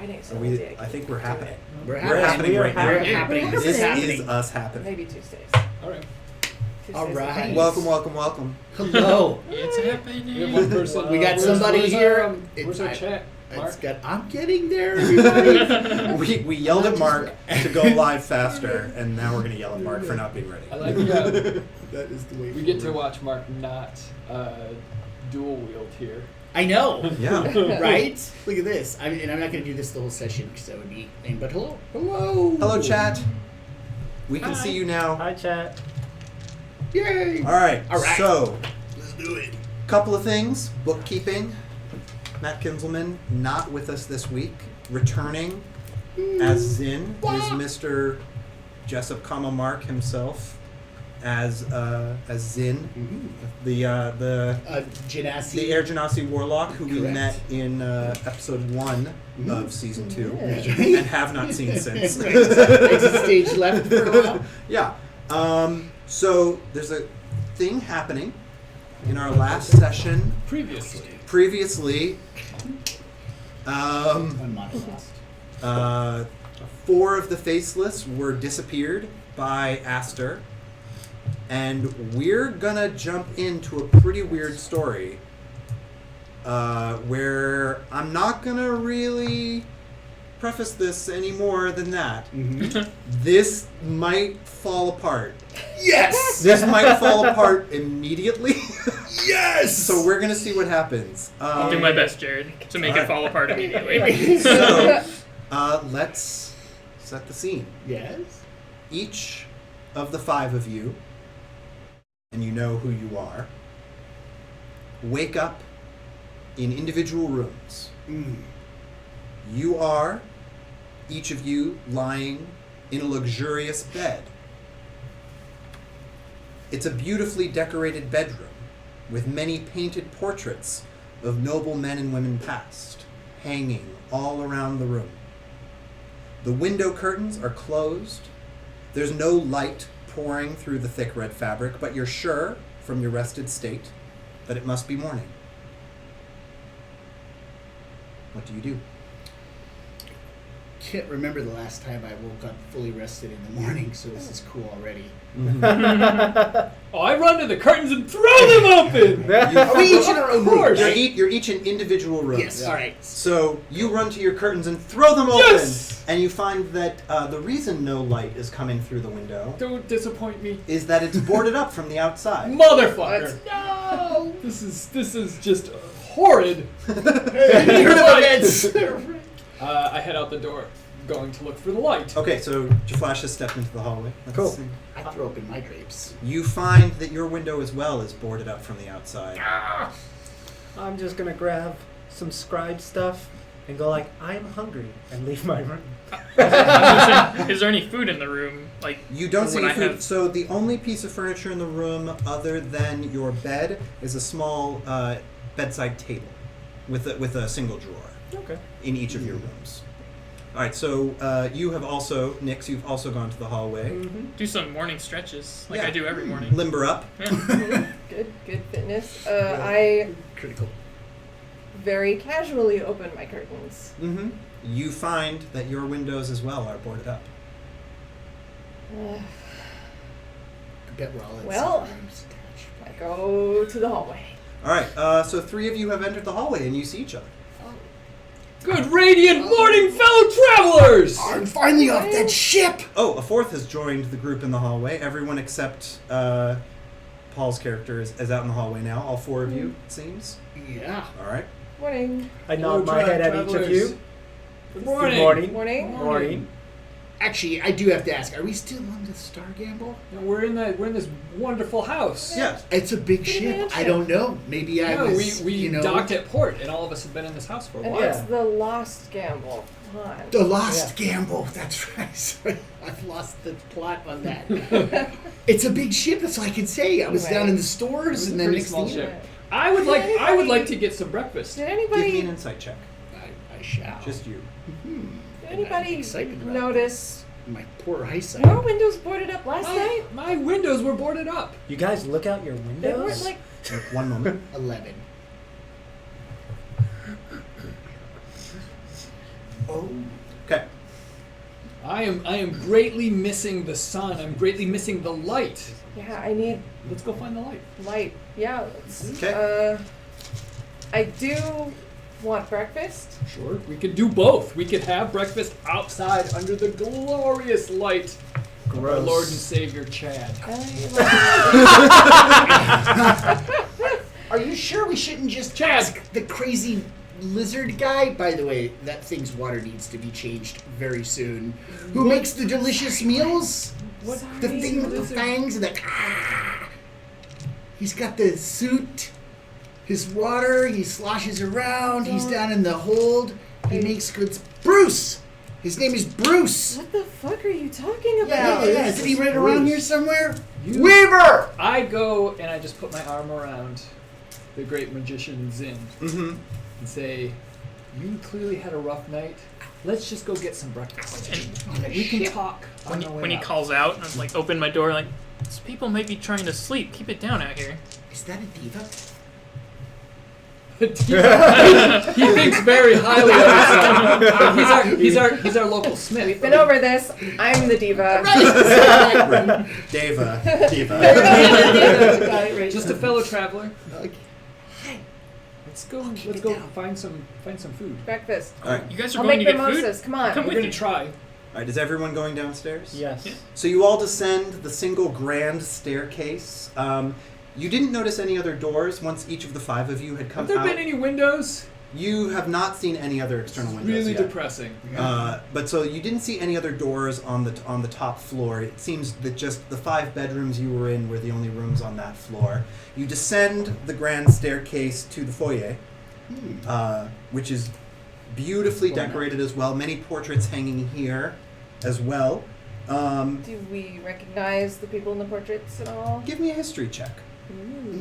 Friday, so I think we're happening. We're happening right now. We're happening. This This is is happening. us happening. Maybe Tuesdays. All right. All right. Welcome. Hello. It's happening. We have one person. We got where's- somebody where's here. Our, where's our chat? Mark? I'm getting there, everybody. We yelled at Mark to go live faster, and now we're going to yell at Mark for not being ready. I like That is the way we get to watch Mark not dual wield here. I know. Yeah. Right? Look at this. I'm not going to do this the whole session because that would be lame. But hello. Hello, chat. We can see you now. Hi, chat. Yay. All right. All right. So, Let's do it. couple of things. Bookkeeping. Matt Kinzelman not with us this week. Returning as Zin is Mr. Jessup, Mark himself as Zin, the Genasi. the Air Genasi Warlock who we Correct. met in episode 1 of season 2 That's right. and have not seen since. Exit stage left for a while. Yeah. So there's a thing happening in our last session. Previously, On Monolith. 4 of the Faceless were disappeared by Aster, and we're gonna jump into a pretty weird story where I'm not gonna really preface this any more than that. This might fall apart. Yes! This might fall apart immediately. Yes! So we're gonna see what happens. I'll do my best, Jared, to make it fall apart immediately. So, let's set the scene. Yes? Each of the 5 of you, and you know who you are, wake up in individual rooms. You are, each of you, lying in a luxurious bed. It's a beautifully decorated bedroom with many painted portraits of noble men and women past hanging all around the room. The window curtains are closed. There's no light pouring through the thick red fabric, but you're sure, from your rested state, that it must be morning. What do you do? Can't remember the last time I woke up fully rested in the morning, so this is cool already. Oh, I run to the curtains and throw them open! Are we each in our own room? You're each in individual rooms. Yes, alright. So you run to your curtains and throw them open, Yes! and you find that the reason no light is coming through the window Don't disappoint me. is that it's boarded up from the outside. Motherfucker! No! This is just horrid. I head out the door, going to look for the light. Okay, so Jaflash has stepped into the hallway. Let's Cool. see. I throw open my drapes. You find that your window as well is boarded up from the outside. I'm just gonna grab some scribe stuff and go like, I'm hungry, and leave my room. Is there any food in the room? Like You don't see when any I food. have- So the only piece of furniture in the room other than your bed is a small bedside table with a single drawer Okay. in each of your rooms. All right, so you have also, Nix, you've also gone to the hallway. do some morning stretches like Yeah. I do every morning. Limber up. Yeah. Good fitness. I Critical. very casually open my curtains. Mm-hmm. You find that your windows as well are boarded up. Uh, I bet we're all in Well. separate rooms. I go to the hallway. All right, so 3 of you have entered the hallway and you see each other. Good radiant morning, fellow travelers! I'm finally off that ship! Oh, a 4th has joined the group in the hallway. Everyone except Paul's character is out in the hallway now. All 4 of you, it seems. Yeah. All right. Morning. I nod my head at each of you. Good morning. Good morning. Morning. Morning. Actually, I do have to ask, are we still on the Star Gamble? No, we're in this wonderful house. Yeah. It's a big Big ship. mansion. I don't know. Maybe I No, was, we docked at port, and all of us have been in this house for a And while. it's the Lost Gamble. Come on. The Lost Gamble. That's right. Sorry, I've lost the plot on that. It's a big ship. That's all I can say. I was Anyway. down in the stores, It and was a then pretty next small thing ship. I would like to get some breakfast. Did Give me an anybody insight check. I shall. Just you. did anybody excited about notice my poor eyesight. your windows boarded up last night? My windows were boarded up. You guys look out your They weren't windows. like 1 moment. 11. Oh. Okay. I am greatly missing the sun. I'm greatly missing the light. Yeah, I need Let's go find the light. light. Yeah, let's. Okay. I do want breakfast. Sure. We could do both. We could have breakfast outside under the glorious light of our Gross. Lord and Savior Chad. Are you sure we shouldn't just Chad. ask the crazy lizard guy? By the way, that thing's water needs to be changed very soon. Who makes the delicious meals? What The thing with the fangs and the... He's got the suit, his water, he sloshes around, he's down in the hold, he makes good... Bruce! His name is Bruce! What the fuck are you talking about? Yeah. Isn't he right around here somewhere? You- Weaver! I go and I just put my arm around the great magician Zin Mm-hmm. and say, "You clearly had a rough night. Let's just go get some breakfast. And We can talk when on he, the way when he out." calls out, I'm like, open my door, like, these people might be trying to sleep. Keep it down out here. Is that a diva? he thinks very highly of himself. He's our local smith. We've been over this. I'm the diva. Diva. Got it right. Just a fellow traveler. Okay. Let's go. keep Let's it go down. find some food. Breakfast. All right. You guys are I'll going make to get mimosas. food? Come on. Come We're with gonna me. try. All right. Is everyone going downstairs? Yes. Yeah. So you all descend the single grand staircase. You didn't notice any other doors once each of the five of you had come Have there out. been any windows? You have not seen any other external windows Really yet. depressing. But so you didn't see any other doors on the top floor. It seems that just the 5 bedrooms you were in were the only rooms on that floor. You descend the grand staircase to the foyer, which is beautifully decorated as well. Many portraits hanging here as well. Do we recognize the people in the portraits at all? Give me a history check. Ooh.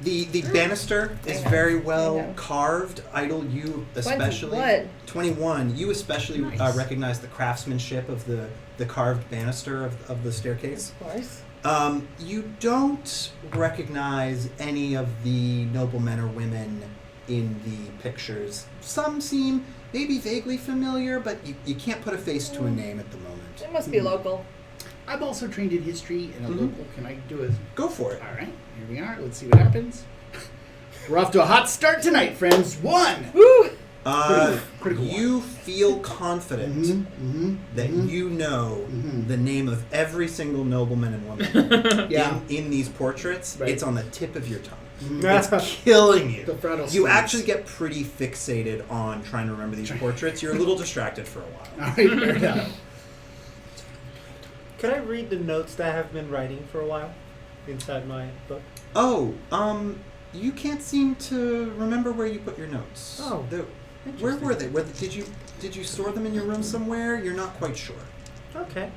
The banister is I know, very I well know. carved. Idle, you especially. 21. You especially Nice. recognize the craftsmanship of the carved banister of the staircase. Of course. You don't recognize any of the noblemen or women in the pictures. Some seem maybe vaguely familiar, but you can't put a face to a name at the moment. It must be local. I'm also trained in history and a Mhm. local. Can I do it? Go for it. All right, here we are. Let's see what happens. We're off to a hot start tonight, friends. 1. Woo! Critical You feel confident that you know Mhm. the name of every single nobleman and woman Yeah. in these portraits. Right. It's on the tip of your tongue. Mhm. It's killing you. The frontal You slits. actually get pretty fixated on trying to remember these portraits. You're a little distracted for a while. All right, fair enough. Could I read the notes that I have been writing for a while inside my book? Oh, you can't seem to remember where you put your notes. Oh, Where were they? Did you store them in your room somewhere? You're not quite sure. Okay.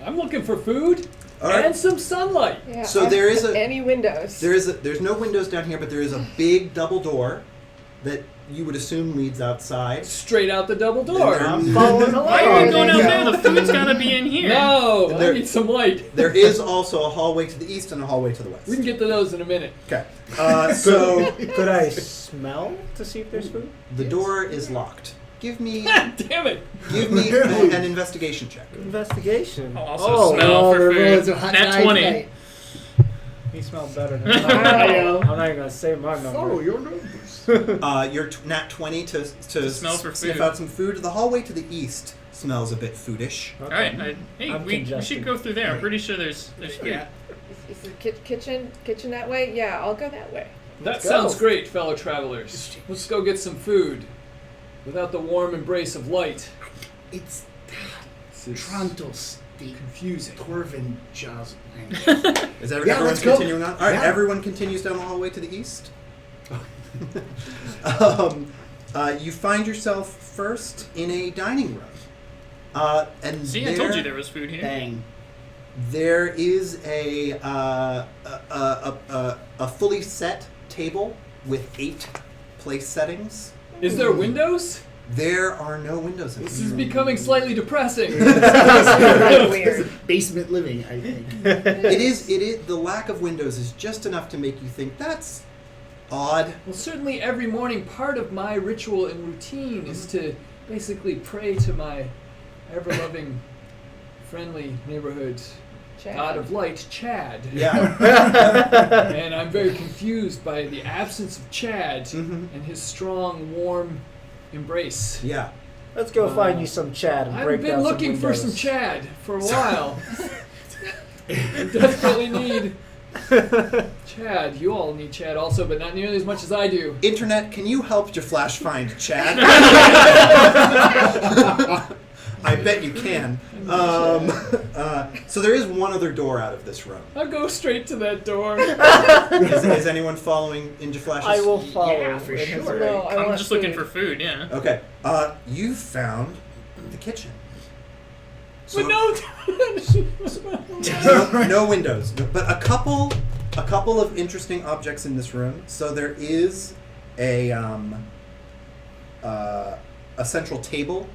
I'm looking for food All right. and some sunlight. Yeah. So there is any windows. there's no windows down here, but there is a big double door that you would assume leads outside. Straight out the double door. I'm following along. Why are you going there out you there? go. The food's gotta be in here. No, There- I need some light. There is also a hallway to the east and a hallway to the west. We can get to those in a minute. Okay. So Could I smell to see if there's food? the door is locked. Give me Damn it! an investigation check. Investigation. I'll also smell for it's food. a hot Nat night 20. tonight. You smell better than Wow. I'm not even gonna say my number. Follow your numbers. Your nat 20 to smell for sniff food. out some food. The hallway to the east smells a bit foodish. Okay. Alright, hey, I'm we congested. should go through there. I'm pretty sure there's food. Yeah. Is the kitchen that way? Yeah, I'll go that way. That Let's go. sounds great, fellow travelers. Let's go get some food without the warm embrace of light. It's This is Trontos, the confusing. Dwarven Jaws. Is Yeah, everyone let's go. continuing on? All right, Yeah. everyone continues down the hallway to the east. You find yourself first in a dining room, and See, I told you there was food here. Bang. there is a fully set table with 8 place settings. Is there windows? There are no windows in This this is room. becoming slightly depressing. Really weird. Basement living, I think. It is. The lack of windows is just enough to make you think that's odd. Well, certainly every morning, part of my ritual and routine is to basically pray to my ever-loving, friendly neighborhood Chad. god of light, Chad. Yeah. And I'm very confused by the absence of Chad Mhm. and his strong, warm embrace. Yeah. Let's go find you some Chad and I've break been down looking some for windows. some Chad for a while. I desperately need Chad. You all need Chad also, but not nearly as much as I do. Internet, can you help Jaflash find Chad? I bet you can. So there is one other door out of this room. I'll go straight to that door. Is anyone following in Jaflash's? I will follow. Yeah, for in his sure. way. No, I I'm want just looking food. for food, yeah. Okay. You found the kitchen. So, But no. no windows, but a couple of interesting objects in this room. So there is a central table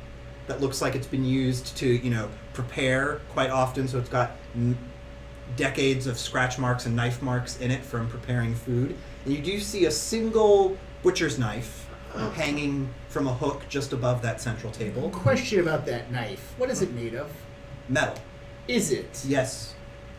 that looks like it's been used to prepare quite often. So it's got decades of scratch marks and knife marks in it from preparing food. And you do see a single butcher's knife hanging from a hook just above that central table. Question about that knife. What is it made of? Metal. Is it? Yes.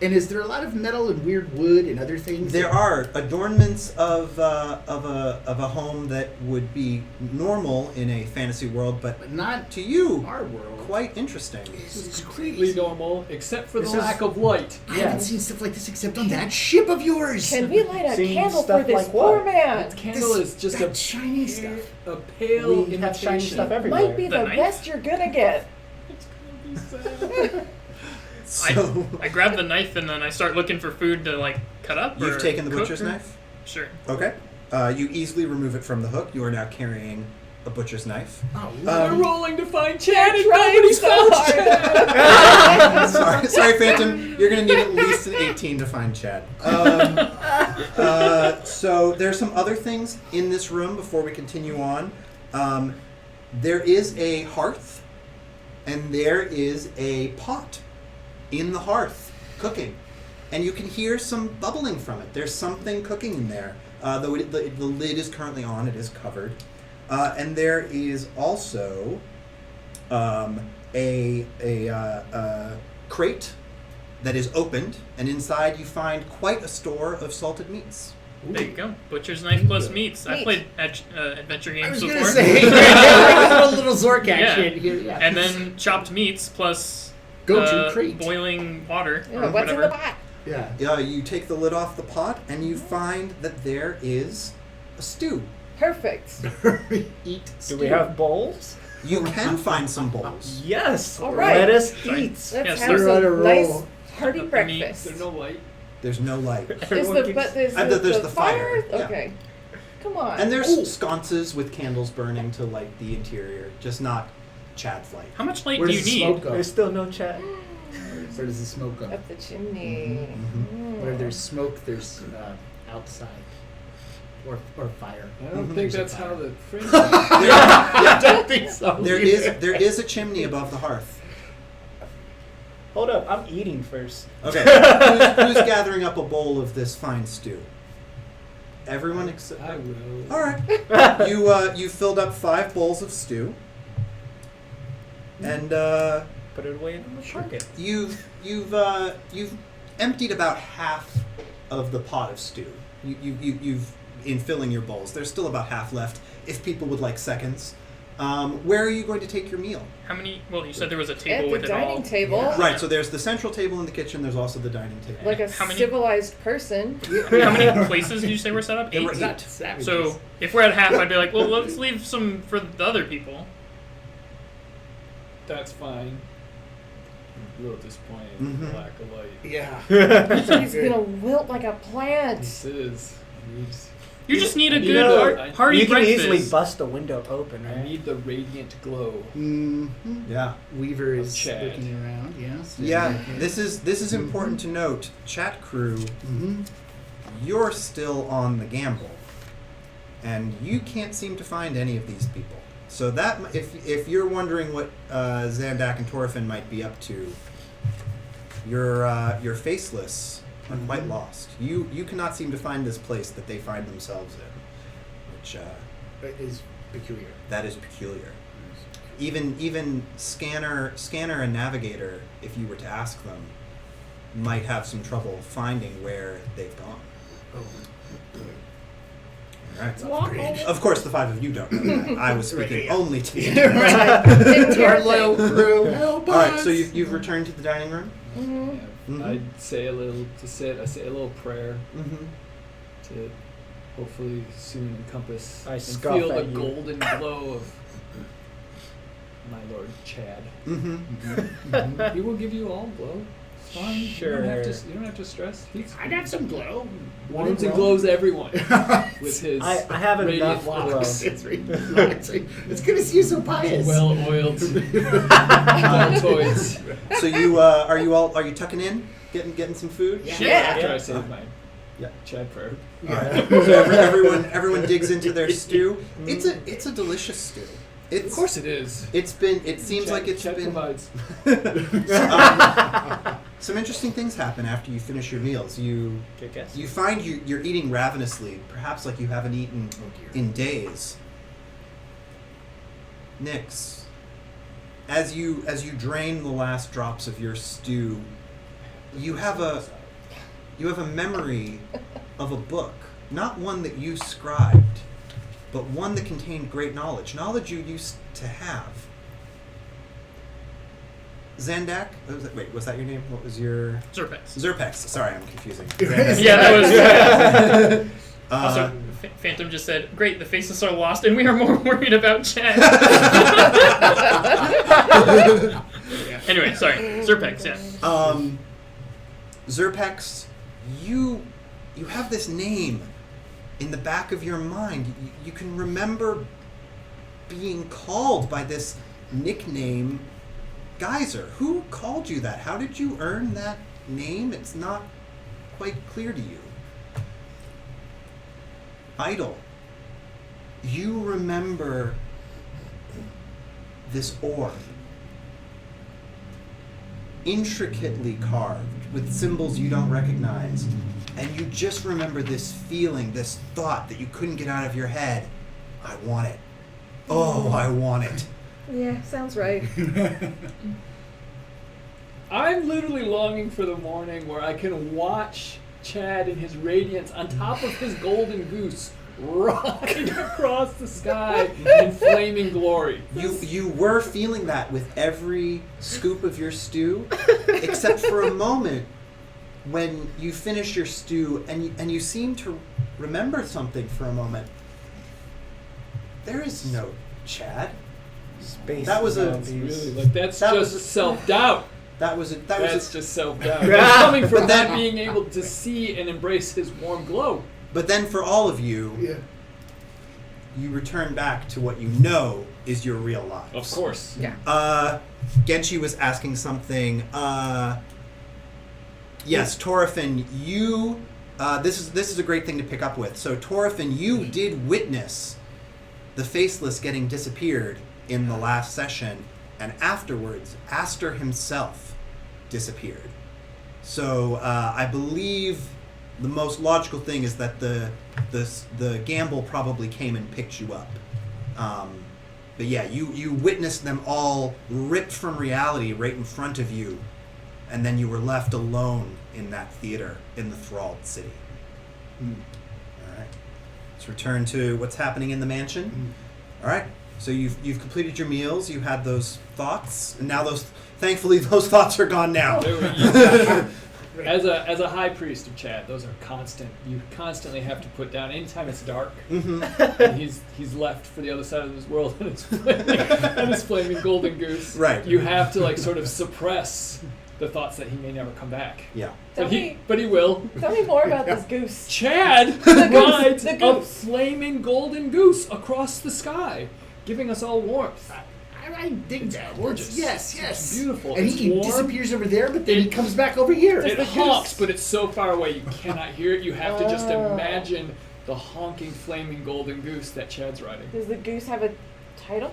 And is there a lot of metal and weird wood and other things? There are adornments of a home that would be normal in a fantasy world, but But not to you, our world. quite interesting. This It's is completely crazy. normal, except for This the is- lack of light. I haven't seen stuff like this except on that ship of yours. Can we light a Seeing candle for stuff this like poor what? man? That candle is just that shiny stuff. a pale We have shiny imitation. stuff everywhere. Might be The the knife? best you're gonna get. It's gonna be sad. So I grab the knife and then I start looking for food to like cut up. you've or taken the cook butcher's or- knife. Sure. Okay. You easily remove it from the hook. You are now carrying a butcher's knife. Oh, We're Um, rolling to find Chad and trying nobody's so found hard. Chad. sorry, Phantom. You're gonna need at least an 18 to find Chad. So there's some other things in this room before we continue on. There is a hearth, and there is a pot in the hearth cooking, and you can hear some bubbling from it. There's something cooking in there. Though the lid is currently on, it is covered, and there is also a crate that is opened, and inside you find quite a store of salted meats. There you go. Butcher's knife plus meats. I've Meat. played adventure I games was before. gonna say a little Zork action Yeah. here. Yeah. And then chopped meats plus Go-to crate. boiling water Yeah, or what's in whatever. the pot? Yeah. You take the lid off the pot, and you find that there is a stew. Perfect. Eat. Do we have bowls? You can find some bowls. Yes. All right. Let us Fine. eat. Let's Yes, have we're on a some roll. nice hearty Meat. breakfast. There's no light. There's no light. Is Everyone the keeps- but there's And the, there's the the fire, yeah. Okay. Come on. And there's Ooh. sconces with candles burning to light the interior, just not Chad's light. How much light Where do does you the smoke need? go? There's still no Chad. Where does the smoke go? Up the chimney. Mhm, Where there's smoke, there's outside. Or fire. I don't Mhm. think There's a that's fire. how the phrase. I don't think so. There is a chimney above the hearth. Hold up, I'm eating first. Okay, who's gathering up a bowl of this fine stew? Everyone except. I will. All right. You filled up 5 bowls of stew, and Put it away in the market. you've emptied about half of the pot of stew. You've in filling your bowls. There's still about half left. If people would like seconds, where are you going to take your meal? How many? Well, you said there was a At table the with it all. dining table, Yeah. Right. So there's the central table in the kitchen. There's also the dining table. like a How many- civilized person. How many places did you say were set up? There were 8. eight. Savages. So if we're at half, I'd be like, well, let's leave some for the other people. That's fine. I'm a little disappointed in Mhm. the lack of light. Yeah. He's gonna wilt like a plant. This is. You just need a You good know, hearty You can breakfast. easily bust a window open, I right? need the radiant glow. Yeah. Weaver is Chad. looking around. Yes. Yeah. This is important to note. Chat crew, Mm-hmm. you're still on the gamble, and you can't seem to find any of these people. So that if you're wondering what Zandak and Torfin might be up to, you're faceless and quite lost. You cannot seem to find this place that they find themselves in. which Is peculiar. that is peculiar. Even scanner and navigator, if you were to ask them, might have some trouble finding where they've gone. Oh. All right. Upgrade. Of course, the five of you don't know that. I was speaking Right, yeah. only to you. Didn't hear Our a loyal thing. crew. Help All right, us. so you've returned to the dining room. Mhm. Mhm. I say a little I say a little prayer Mm-hmm. to hopefully soon encompass I and scoff feel the at you. golden glow of my lord Chad. Mm-hmm. He will give you all glow. It's fine. Sure. You don't have to stress. I got some glow. Warms and glows everyone with his I have radiant enough glow. locks. It's good to see you so pious. Well-oiled deltoids. So are you tucking in, getting some food? Yeah. Sure, Yeah. after I say my Yeah. Chad prayer. All right. So everyone digs into their stew. It's a delicious stew. Of course it is. It seems Chad, like it's Chad been provides. some interesting things happen after you finish your meals. You Good guess. find you're eating ravenously, perhaps like you haven't eaten in days. Nyx, as you drain the last drops of your stew, you have a memory of a book, not one that you scribed, but one that contained great knowledge you used to have. Zandak? Was that your name? What was your... Zerpex. Zerpex. Sorry, I'm confusing. Yeah, that was. Also, Uh, Phantom just said, "Great, the faceless are lost, and we are more worried about Chad." Anyway, sorry, Zerpex. Yeah. Zerpex, you have this name in the back of your mind. You can remember being called by this nickname, Geyser. Who called you that? How did you earn that name? It's not quite clear to you. Idol, you remember this orb, intricately carved with symbols you don't recognize, and you just remember this feeling, this thought that you couldn't get out of your head. I want it. Oh, I want it. Yeah, sounds right. I'm literally longing for the morning where I can watch Chad in his radiance on top of his golden goose rocking across the sky in flaming glory. You were feeling that with every scoop of your stew, except for a moment when you finish your stew and you seem to remember something for a moment. There is no Chad. Space. That was a- zombies. Really, like that's That just was- self-doubt. That's Just self-doubt. It's coming from But then- not being able to see and embrace his warm glow. But then for all of you, Yeah. you return back to what you know is your real lives. Of course. Yeah. Genshi was asking something. Yes, Torafin, you. This is a great thing to pick up with. So Torafin, you did witness the Faceless getting disappeared in the last session, and afterwards, Aster himself disappeared. So I believe the most logical thing is that the gamble probably came and picked you up. But yeah, you witnessed them all ripped from reality right in front of you, and then you were left alone in that theater in the thralled city. All right, let's return to what's happening in the mansion. All right, so you've completed your meals. You had those thoughts, and now thankfully those thoughts are gone now. As a high priest of Chad, those are constant. You constantly have to put down anytime it's dark. Mm-hmm. And he's left for the other side of this world, and it's flaming golden goose. Right. You have to like sort of suppress the thoughts that he may never come back. Yeah. But he will. Tell me more about this goose. Chad rides the a goose. flaming golden goose across the sky, giving us all warmth. I dig that. gorgeous. Yes. It's beautiful. And It's he warm. disappears over there, but then he comes back over here. It the honks, goose- but it's so far away you cannot hear it. You have to just Oh. imagine the honking, flaming golden goose that Chad's riding. Does the goose have a title?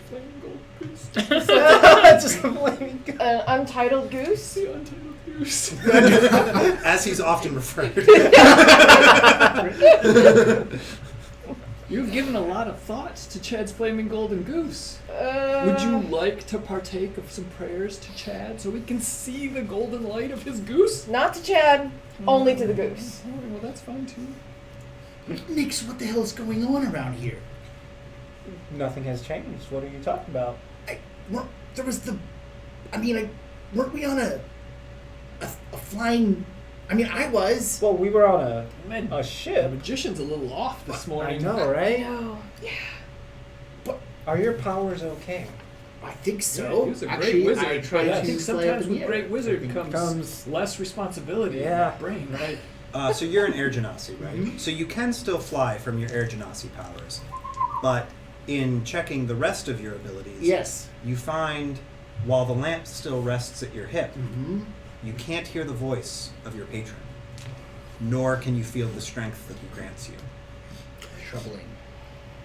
Flaming golden goose. Just a flaming. Untitled goose? The Untitled Goose. goose. As he's often referred. You've given a lot of thought to Chad's flaming golden goose. Would you like to partake of some prayers to Chad so we can see the golden light of his goose? Not to Chad, only to the goose. Oh, well, that's fine too. Nix, what the hell is going on around here? Nothing has changed. What are you talking about? There was the... weren't we on a flying... I was. Well, we were on a The ship. magician's a little off this morning. I know, right? No. Are your powers okay? I think Yeah, so. he was a great Actually, wizard. I tried but I to think fly up sometimes in the with air. great wizard It comes becomes- less responsibility in Yeah. the brain, right? So you're an air genasi, right? Mhm. So you can still fly from your air genasi powers, but in checking the rest of your abilities, Yes. you find while the lamp still rests at your hip, Mm-hmm. you can't hear the voice of your patron, nor can you feel the strength that he grants you. Troubling.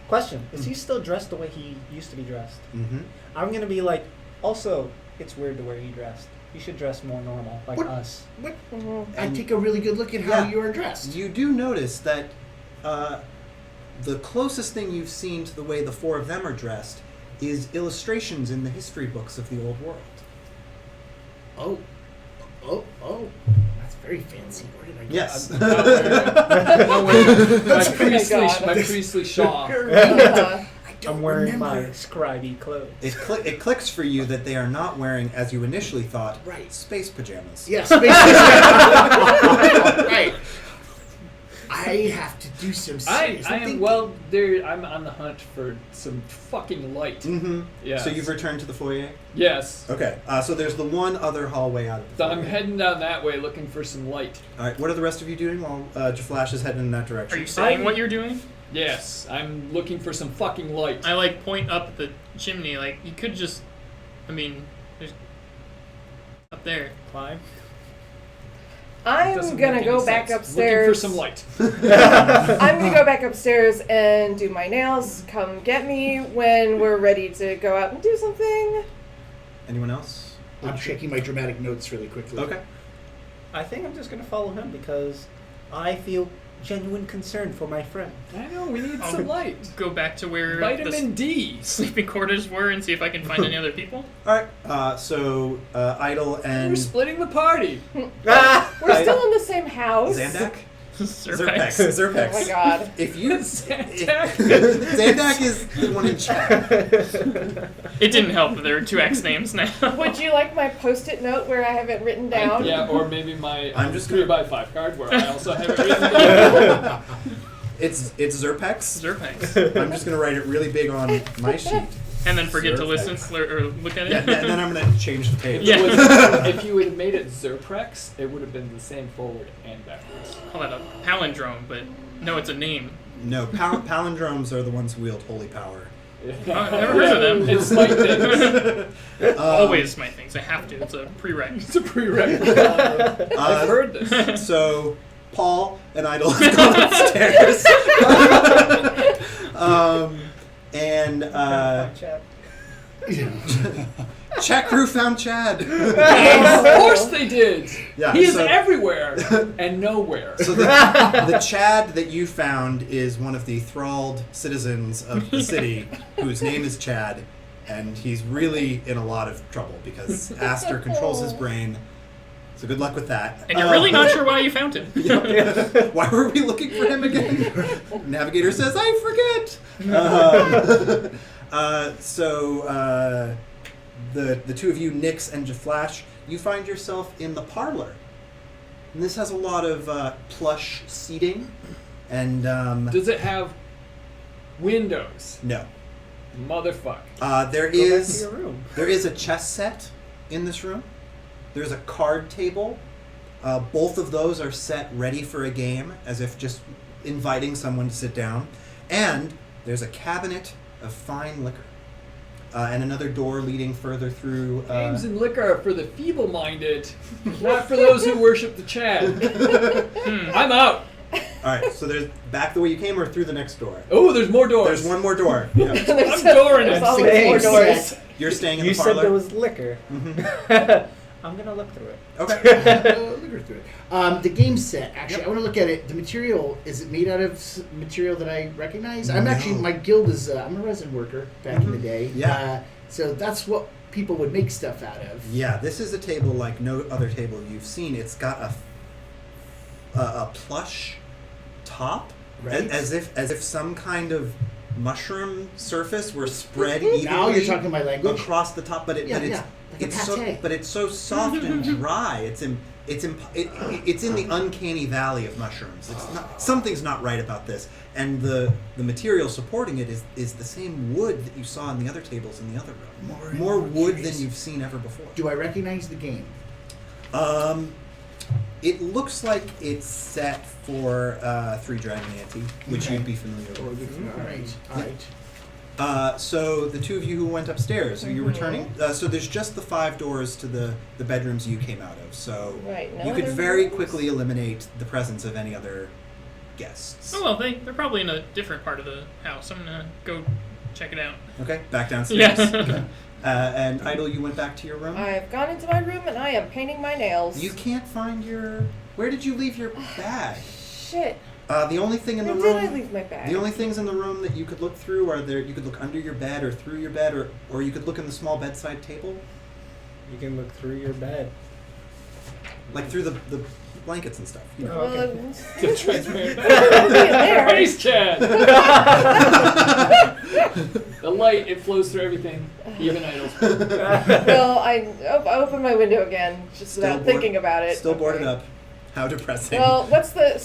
Question: is he still dressed the way he used to be dressed? Mm-hmm. I'm gonna be like, also, it's weird the way he dressed. You should dress more normal, like What? us. What? Mhm. I And- take a really good look at how Yeah. you are dressed. You do notice that the closest thing you've seen to the way the four of them are dressed is illustrations in the history books of the old world. Oh. That's very fancy. Where did I get Yes. No way. My priestly shawl. I don't I'm wearing remember. my scribey clothes. It clicks for you that they are not wearing, as you initially thought, Right. space pajamas. Yes, basically. Right. I have to do some I serious am thinking. I'm on the hunt for some fucking light. Mm-hmm. Yes. So you've returned to the foyer? Yes. Okay. So there's the one other hallway out of the So foyer. I'm heading down that way looking for some light. All right. What are the rest of you doing while Jaflash is heading in that direction? Are you saying what you're doing? Yes, I'm looking for some fucking light. I like point up at the chimney. Like you could just, there's up there. Climb. I'm Doesn't gonna make go any back sense. upstairs. Looking for some light. I'm gonna go back upstairs and do my nails. Come get me when we're ready to go out and do something. Anyone else? I'm checking my dramatic notes really quickly. Okay. I think I'm just gonna follow him because I feel genuine concern for my friend. I know, we need I'll some light. Go back to where Vitamin D. the sleeping quarters were and see if I can find any other people. All right. So Idle We're and splitting the party. We're still in the same house. Zandak. Zerpex. Zerpex. Oh my god. If you Zandak. Zandak is the one in chat. It didn't help that there are two X names now. Would you like my post-it note where I have it written down? Yeah, or maybe my I'm just 3x5 card where I also have it written down. It's Zerpex. Zerpex. I'm just gonna write it really big on my sheet. And then forget to Zerpex. listen or look at it. Yeah, and then I'm gonna change the page. Yeah. If you would have made it Zerprex, it would have been the same forward and backwards. Call that a palindrome, but no, it's a name. No, palindromes are the ones who wield holy power. I've never heard of them. It's like things. Always my things. I have to. It's a prereq. It's a prerequisite. I've heard this. So Paul and Idle have gone upstairs. Chat. Chat crew found Chad. Of course they did. Yeah, He is so- everywhere and nowhere. So the Chad that you found is one of the thralled citizens of the city, whose name is Chad, and he's really in a lot of trouble because Aster controls his brain. So good luck with that. And you're really not sure why you found him. Why were we looking for him again? Navigator says, I forget. The two of you, Nix and Jaflash, you find yourself in the parlor. And this has a lot of plush seating. And Does it have windows? no. Motherfuck. There Go back to is your room. there is a chess set in this room. There's a card table. Both of those are set ready for a game, as if just inviting someone to sit down. And there's a cabinet of fine liquor. And another door leading further through. Games and liquor are for the feeble-minded, not for those who worship the Chad. I'm out. Alright, so there's back the way you came or through the next door? Oh, there's more doors. There's one more door. Yeah. I'm dooring There's it. always more doors. You're staying in You the said parlor? there was liquor. Mhm. I'm gonna look through it. Okay. Look through it. The game set, actually, I want to look at it. The material, is it made out of material that I recognize? I'm actually, my guild is, I'm a resin worker back in the day. Yeah. So that's what people would make stuff out of. Yeah, this is a table like no other table you've seen. It's got a plush top, Right. as if some kind of mushroom surface were spread evenly. Now you're talking my language. Across the top, but Yeah, it's yeah, like a it's so pate. but it's so soft and dry. It's in the uncanny valley of mushrooms. It's not, something's not right about this. And the material supporting it is the same wood that you saw in the other tables in the other room. More wood than you've seen ever before. Do I recognize the game? It looks like it's set for 3 Dragon Ante, which Okay. you'd be familiar with. All right. So the two of you who went upstairs, are you returning? So there's just the 5 doors to the bedrooms you came out of. So Right, no you could other very rooms? quickly eliminate the presence of any other guests. Oh well, they're probably in a different part of the house. I'm gonna go check it out. Okay, back downstairs. Yeah. And Idle, you went back to your room? I've gone into my room and I am painting my nails. You can't find your... Where did you leave your bag? Shit. The only thing in the Where room... did I leave my bag? The only things in the room that you could look through are there. You could look under your bed or through your bed, or you could look in the small bedside table, You can look through your bed. like through the blankets and stuff. You know. Oh, okay. The transparent. there. Face Chad. The light, it flows through everything, even idols. Well, I open my window again, just Still without board- thinking about it. Still boarded Okay. up. How depressing. Well, what's the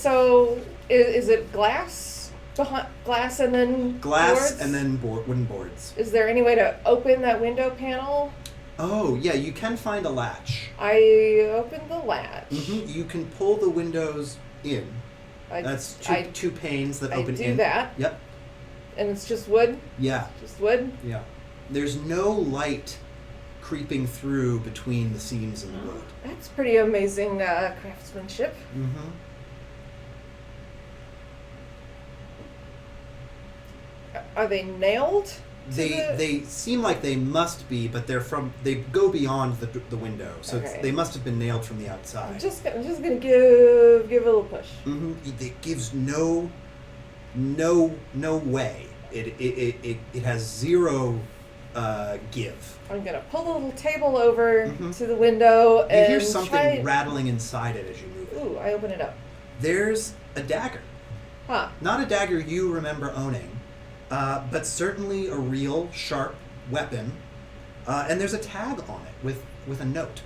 is it glass behind glass and then Glass boards? and then wooden boards. Is there any way to open that window panel? Oh yeah, you can find a latch. I open the latch. You can pull the windows in. That's I two panes that open do in. that. Yep. And it's just wood. Yeah. Just wood. Yeah. There's no light creeping through between the seams in the wood. That's pretty amazing craftsmanship. Mm-hmm. Are they nailed? They seem like they must be, but they go beyond the window, so Okay. they must have been nailed from the outside. I'm just gonna give a little push. It gives no way. It has zero give. I'm gonna pull the little table over Mhm. to the window You and hear something try. rattling inside it as you move it. Ooh, I open it up. There's a dagger. Huh. Not a dagger you remember owning, but certainly a real sharp weapon. And there's a tag on it with a note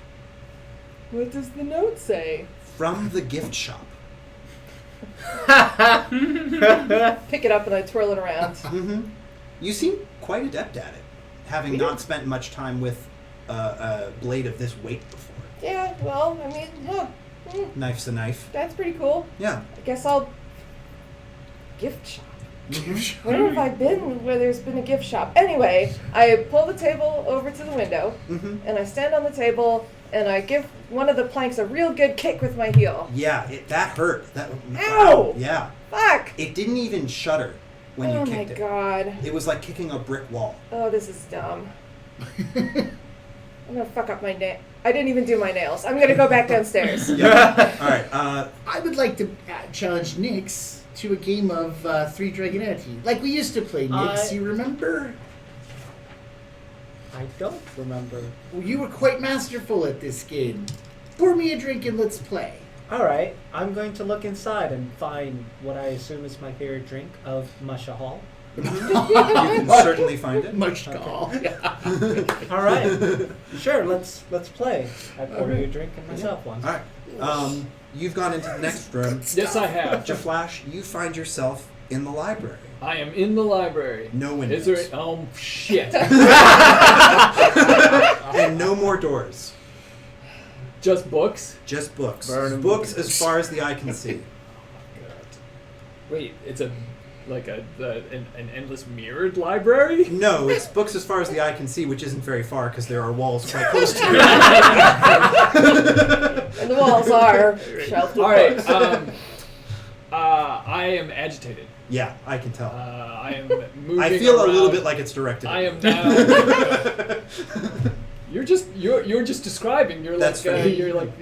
What does the note say? from the gift shop. Pick it up and I twirl it around. You seem quite adept at it, having We not do. spent much time with a blade of this weight before. Yeah, well, I mean, huh, Knife's a knife. that's pretty cool. Yeah. I guess I'll gift shop. Where have I been where there's been a gift shop? Anyway, I pull the table over to the window and I stand on the table and I give one of the planks a real good kick with my heel. Yeah, that hurt. Ow! Yeah. Fuck! It didn't even shudder when Oh you my kicked it. god. It was like kicking a brick wall. Oh, this is dumb. I'm gonna fuck up my nail. I didn't even do my nails. I'm gonna go back downstairs. Yeah. All right. I would like to challenge Nyx to a game of 3 Dragonetti. Like we used to play, Nyx, you remember? I don't remember. Well, you were quite masterful at this game. Pour me a drink and let's play. Alright, I'm going to look inside and find what I assume is my favorite drink of Mushahal. You can certainly find it. Much call. Alright. Sure, let's play. I pour you a drink and myself one. All right. You've gone into the next room. Yes, I have. Jaflash, you find yourself in the library. I am in the library. No windows. Is there? Oh shit! And no more doors. Just books? Just books. Burn 'em. Books as far as the eye can see. Wait, it's an endless mirrored library? No, it's books as far as the eye can see, which isn't very far because there are walls quite close to it. And the walls are shelved with All right. books. I am agitated. Yeah, I can tell. I am moving. I feel a little around. bit like it's directed at I me. am now. You're just describing. You're That's like right. you're like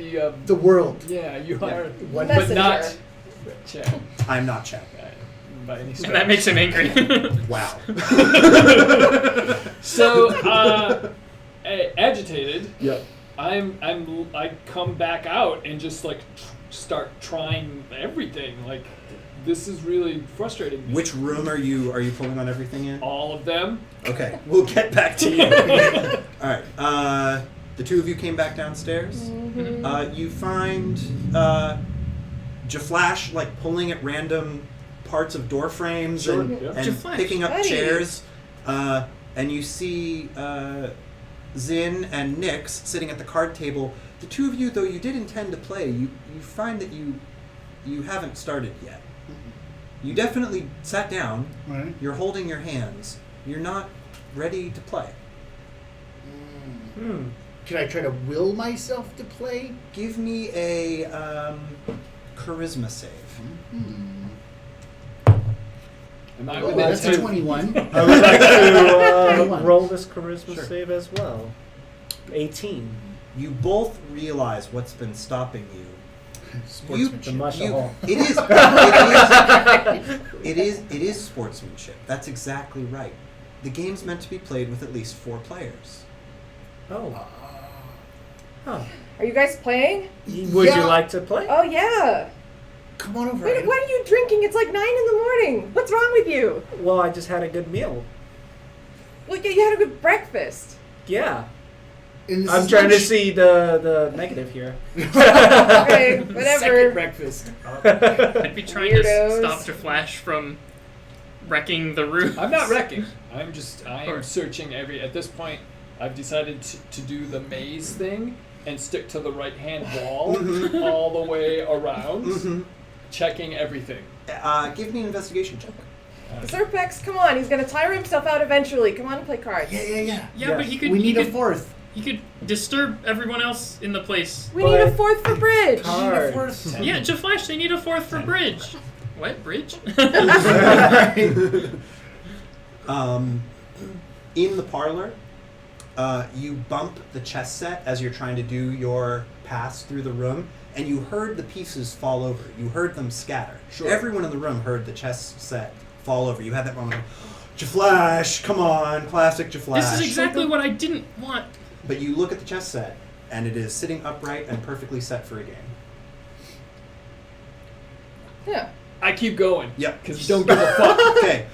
The world. yeah. You are, but Messenger. not Chad I'm not Chad. by any stretch. And that makes him angry. Wow. So agitated. Yep. I come back out and just like start trying everything. Like this is really frustrating me. Which room are you pulling on everything in? All of them. Okay, we'll get back to you. All right. The two of you came back downstairs. Mm-hmm. You find Jaflash like pulling at random parts of door frames Sure, and, yeah. and Jaflash. picking up Buddy. chairs. And you see Zin and Nix sitting at the card table. The two of you, though you did intend to play, you find that you haven't started yet. You definitely sat down. Right. You're holding your hands. You're not ready to play. Can I try to will myself to play? Give me a charisma save. Am I Oh, within that's a 10? 21. I would like to One. roll this charisma Sure. save as well. 18. You both realize what's been stopping you. Sportsmanship. The muscle You- hole. it is sportsmanship. That's exactly right. The game's meant to be played with at least 4 players. Oh. Huh. Are you guys playing? Would Yeah. you like to play? Oh yeah. Come on over. Wait, what are you drinking? It's like 9 in the morning. What's wrong with you? Well, I just had a good meal. Well, you had a good breakfast. Yeah. And this I'm is trying to lunch. see the negative here. Okay, whatever. Second breakfast. I'd be trying Weirdos. to stop Jaflash from wrecking the roof. I'm not wrecking. I am Or- searching at this point, I've decided to do the maze thing and stick to the right-hand wall all the way around, checking everything. Give me an investigation check. Zerpex, come on. He's going to tire himself out eventually. Come on and play cards. Yeah. Yeah, Yes. but he could. We he need a could, fourth. He could disturb everyone else in the place. We need a But- 4th for bridge. Cards. Yeah, Jaflash, they need a 4th for bridge. What bridge? In the parlor, you bump the chess set as you're trying to do your pass through the room, and you heard the pieces fall over. You heard them scatter. Sure. Everyone in the room heard the chess set fall over. You had that moment, Jaflash, come on, classic Jaflash. This is exactly what I didn't want. But you look at the chess set, and it is sitting upright and perfectly set for a game. Yeah. I keep going. Yep. Because you don't give a fuck. Okay.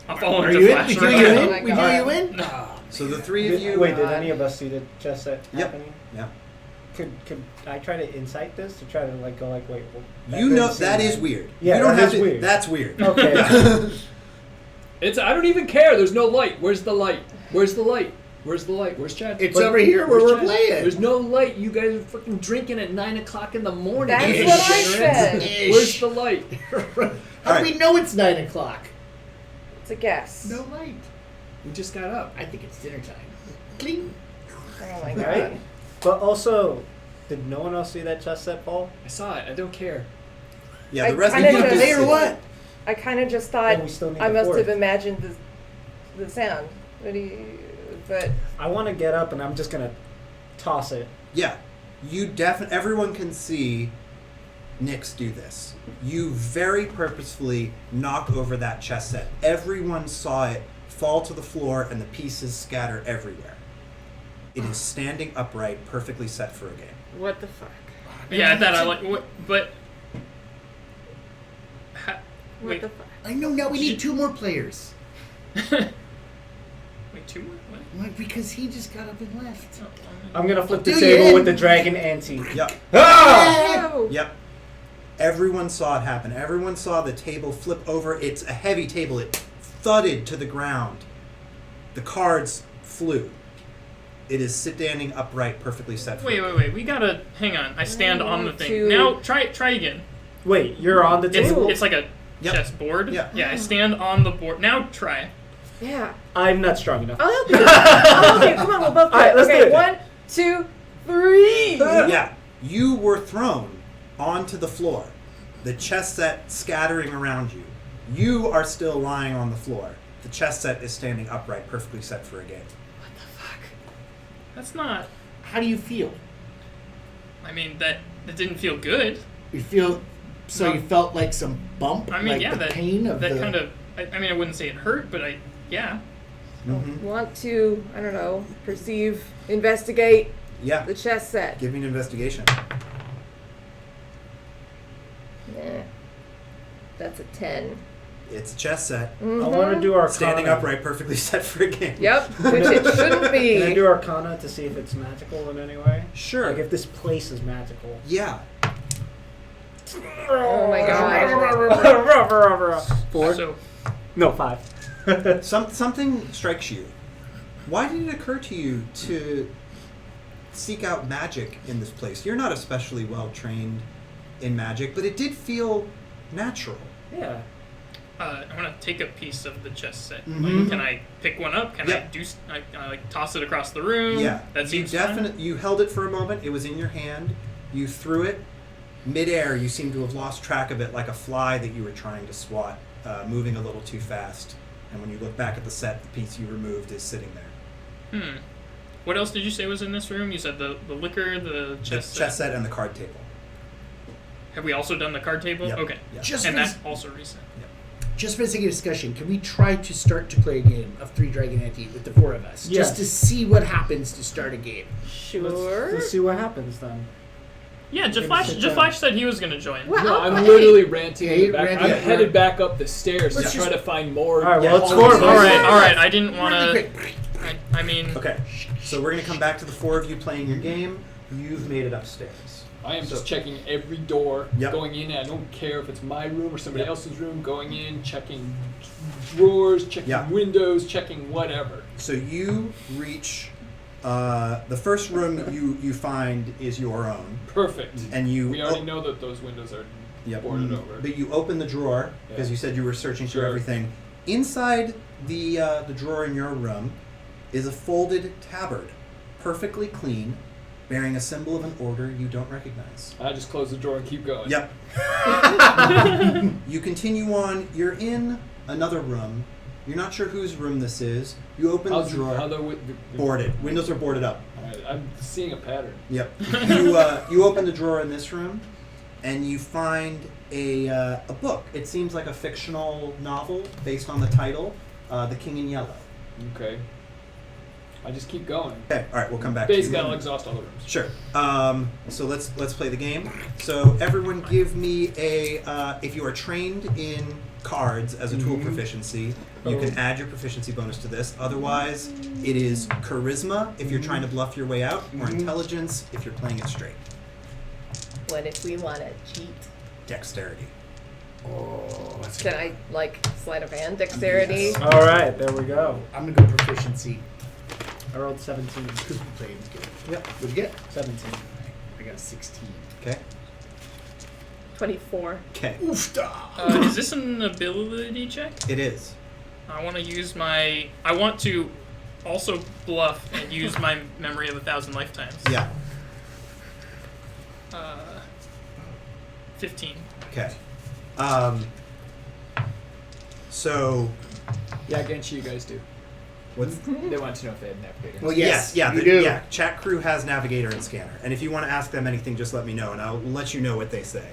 I'm following Are you in? Jaflash. We right drew you now. Oh my in? We drew God. you in? So the three of you. Wait, did any of us see the chess set Yep. happening? Yeah. Could I try to incite this to try to like go like wait? Well, You know doesn't seem that right. is weird. Yeah, you don't that have is to. weird. That's weird. Okay. I don't even care. There's no light. Where's the light? Where's the light? Where's the light? Where's Chad? It's over here where Where's we're Chad? playing. There's no light. You guys are fucking drinking at 9 o'clock in the morning. That's you what I degenerates. said. Where's the light? How do Alright. we know it's 9 o'clock? It's a guess. No light. We just got up. I think it's dinner time. Cling. Oh my Right? God. But also, did no one else see that chess set fall? I saw it. I don't care. Yeah, I the rest of kinda you just- Play or what? I kind of just And thought we still need I the must fourth. have imagined the sound. But I want to get up and I'm just gonna toss it. Yeah, you definitely. Everyone can see Nix do this. You very purposefully knock over that chess set. Everyone saw it fall to the floor and the pieces scatter everywhere. It is standing upright, perfectly set for a game. what the fuck? Yeah, that I like. What? But. What Wait. the fuck? I know now we need 2 more players. Wait, 2 more? What? Why? Because he just got up and left. I'm gonna flip the Do table you? with the dragon ante. Yep, Ah! Oh! yep. Everyone saw it happen. Everyone saw the table flip over. It's a heavy table. It thudded to the ground. The cards flew. It is standing upright, perfectly set for a game. Wait. We gotta. Hang on. I stand on the thing. Two. Now, try again. Wait, you're on the table. It's like a Yep. chess board. Yeah. Yeah, I stand on the board. Now, try. Yeah. I'm not strong enough. I'll help you. I'll help you. Come on, we'll both do All right, it. let's do Okay, it. 1, 2, 3. Yeah, you were thrown onto the floor. The chess set scattering around you. You are still lying on the floor. The chess set is standing upright, perfectly set for a game. What the fuck? That's not. How do you feel? I mean, that didn't feel good. You feel so No. you felt like some bump, I mean, like yeah, the that pain of that the. kind of. I mean, I wouldn't say it hurt, but yeah. Mm-hmm. Want to, I don't know, perceive, investigate Yeah. the chess set. Give me an investigation. Nah. That's a 10. It's a chess set. I want to do Arcana. Standing upright, perfectly set for a game. Yep, which it shouldn't be. Can I do Arcana to see if it's magical in any way? Sure. Like if this place is magical. Yeah. Oh my god. 4? So No, 5. Something strikes you. Why did it occur to you to seek out magic in this place? You're not especially well trained in magic, but it did feel natural. Yeah. I want to take a piece of the chess set. Mhm. Like, can I pick one up? Can Yep. I like toss it across the room? Yeah. That You seems fine. You held it for a moment. It was in your hand. You threw it. Midair, you seem to have lost track of it like a fly that you were trying to swat, moving a little too fast. And when you look back at the set, the piece you removed is sitting there. What else did you say was in this room? You said the liquor, the chess The chess set and the card table. Have we also done the card table? Yep. Okay. Yeah. Just And for that also reset. Just for the sake of discussion, can we try to start to play a game of Three Dragon Ante with the 4 of us? Yeah. Just to see what happens to start a game. Sure. Let's see what happens then. Yeah, Maybe Jaflash sit down. Jaflash said he was going to join. Well, No, I'll I'm play. literally ranting. Yeah, in the back. ranting, I'm yeah. headed back up the stairs Let's to just- try to find more. All right, well, let's Yeah. form. All right. I didn't want Really to. quick. I mean, Okay. So we're going to come back to the 4 of you playing your game. You've made it upstairs. I am So- just checking every door, Yep. going in. I don't care if it's my room or somebody Yep. else's room. Going in, checking drawers, checking Yeah. windows, checking whatever. So you reach the first room you find is your own, Perfect. and you We already know that those windows are Yep. boarded over. But you open the drawer because Yeah. you said you were searching through Sure. everything. Inside the drawer in your room is a folded tabard, perfectly clean, bearing a symbol of an order you don't recognize. I just close the door and keep going. Yep. You continue on. You're in another room. You're not sure whose room this is. You open How's the drawer. how the Boarded. Windows are boarded up. Alright, I'm seeing a pattern. Yep. You open the drawer in this room, and you find a book. It seems like a fictional novel based on the title, The King in Yellow. Okay. I just keep going. Okay. All right. We'll come back. Basically, to you. I'll exhaust all the rooms. Sure. So let's play the game. So everyone, give me a. If you are trained in cards as a tool proficiency, you can add your proficiency bonus to this. Otherwise, it is charisma if you're trying to bluff your way out, or intelligence if you're playing it straight. What if we want to cheat? Dexterity. Oh, that's Can I, like, sleight of hand dexterity? Yes. All right, there we go. I'm gonna go proficiency I rolled 17. because we played good. Yep. What'd you get? 17. I got a 16. Okay. 24. Okay. Oofda! is this an ability check? It is. I want to use my. I want to also bluff and use my memory of 1,000 lifetimes. Yeah. 15. Okay. So Yeah, I guarantee you guys do. what's They want to know if they had a navigator. Well, yes, yeah, you do. yeah. Chat crew has navigator and scanner, and if you want to ask them anything, just let me know, and I'll let you know what they say.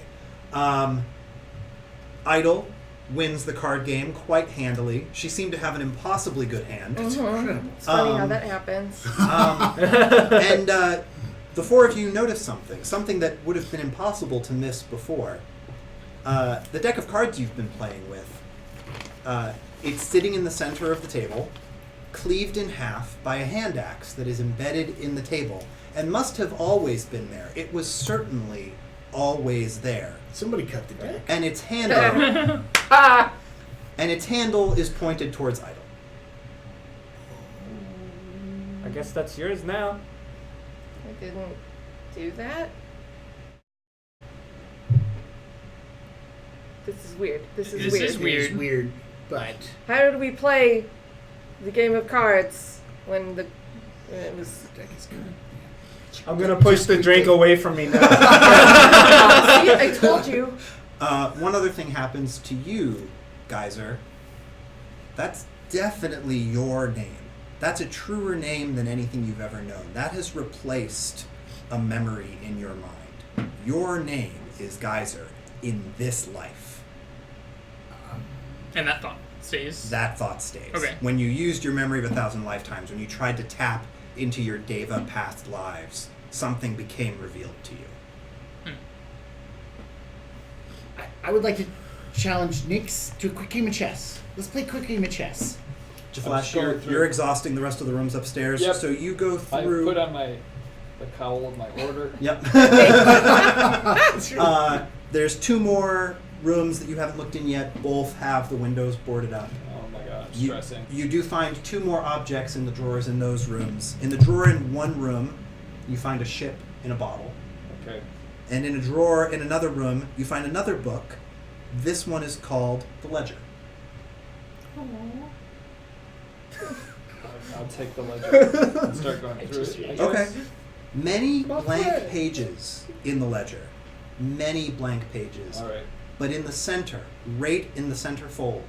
Idle wins the card game quite handily. She seemed to have an impossibly good hand. It's funny how Um, that happens. And the 4 of you notice something that would have been impossible to miss before. The deck of cards you've been playing with, it's sitting in the center of the table, cleaved in half by a hand axe that is embedded in the table, and must have always been there. It was certainly always there. Somebody cut the deck. And its handle is pointed towards Idle. I guess that's yours now. I didn't do that. This is weird. This is This weird. is weird. It's weird, but How did we play the game of cards when it was? the deck is good. I'm gonna push the drink away from me now. See, I told you. One other thing happens to you, Geyser. That's definitely your name. That's a truer name than anything you've ever known. That has replaced a memory in your mind. Your name is Geyser in this life. And that thought stays. That thought stays. Okay. When you used your memory of 1,000 lifetimes, when you tried to tap into your Deva past lives, something became revealed to you. I would like to challenge Nix to a quick game of chess. Let's play a quick game of chess. Flash, I'm going through. you're exhausting the rest of the rooms upstairs, Yep. so you go I through. put on the cowl of my order. Yep. There's 2 more rooms that you haven't looked in yet. Both have the windows boarded up. Oh my god, I'm You, stressing. you do find 2 more objects in the drawers in those rooms. In the drawer in one room, you find a ship in a bottle. Okay. And in a drawer in another room, you find another book. This one is called The Ledger. I'll take the ledger and start going through it. I guess. Okay. Many My blank friend. pages in the ledger. Many blank pages. All right. But in the center, right in the center fold,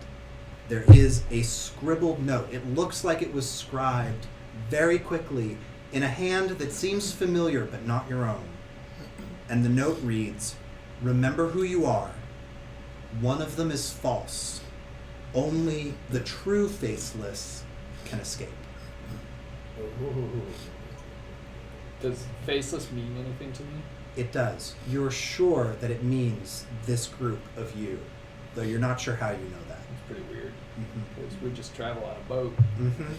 there is a scribbled note. It looks like it was scribed very quickly in a hand that seems familiar but not your own. And the note reads, "Remember who you are. One of them is false. Only the true faceless can escape." Does faceless mean anything to me? It does. You're sure that it means this group of you, though you're not sure how you know that. It's pretty weird Mm-hmm. because we just travel on a boat. Mm-hmm.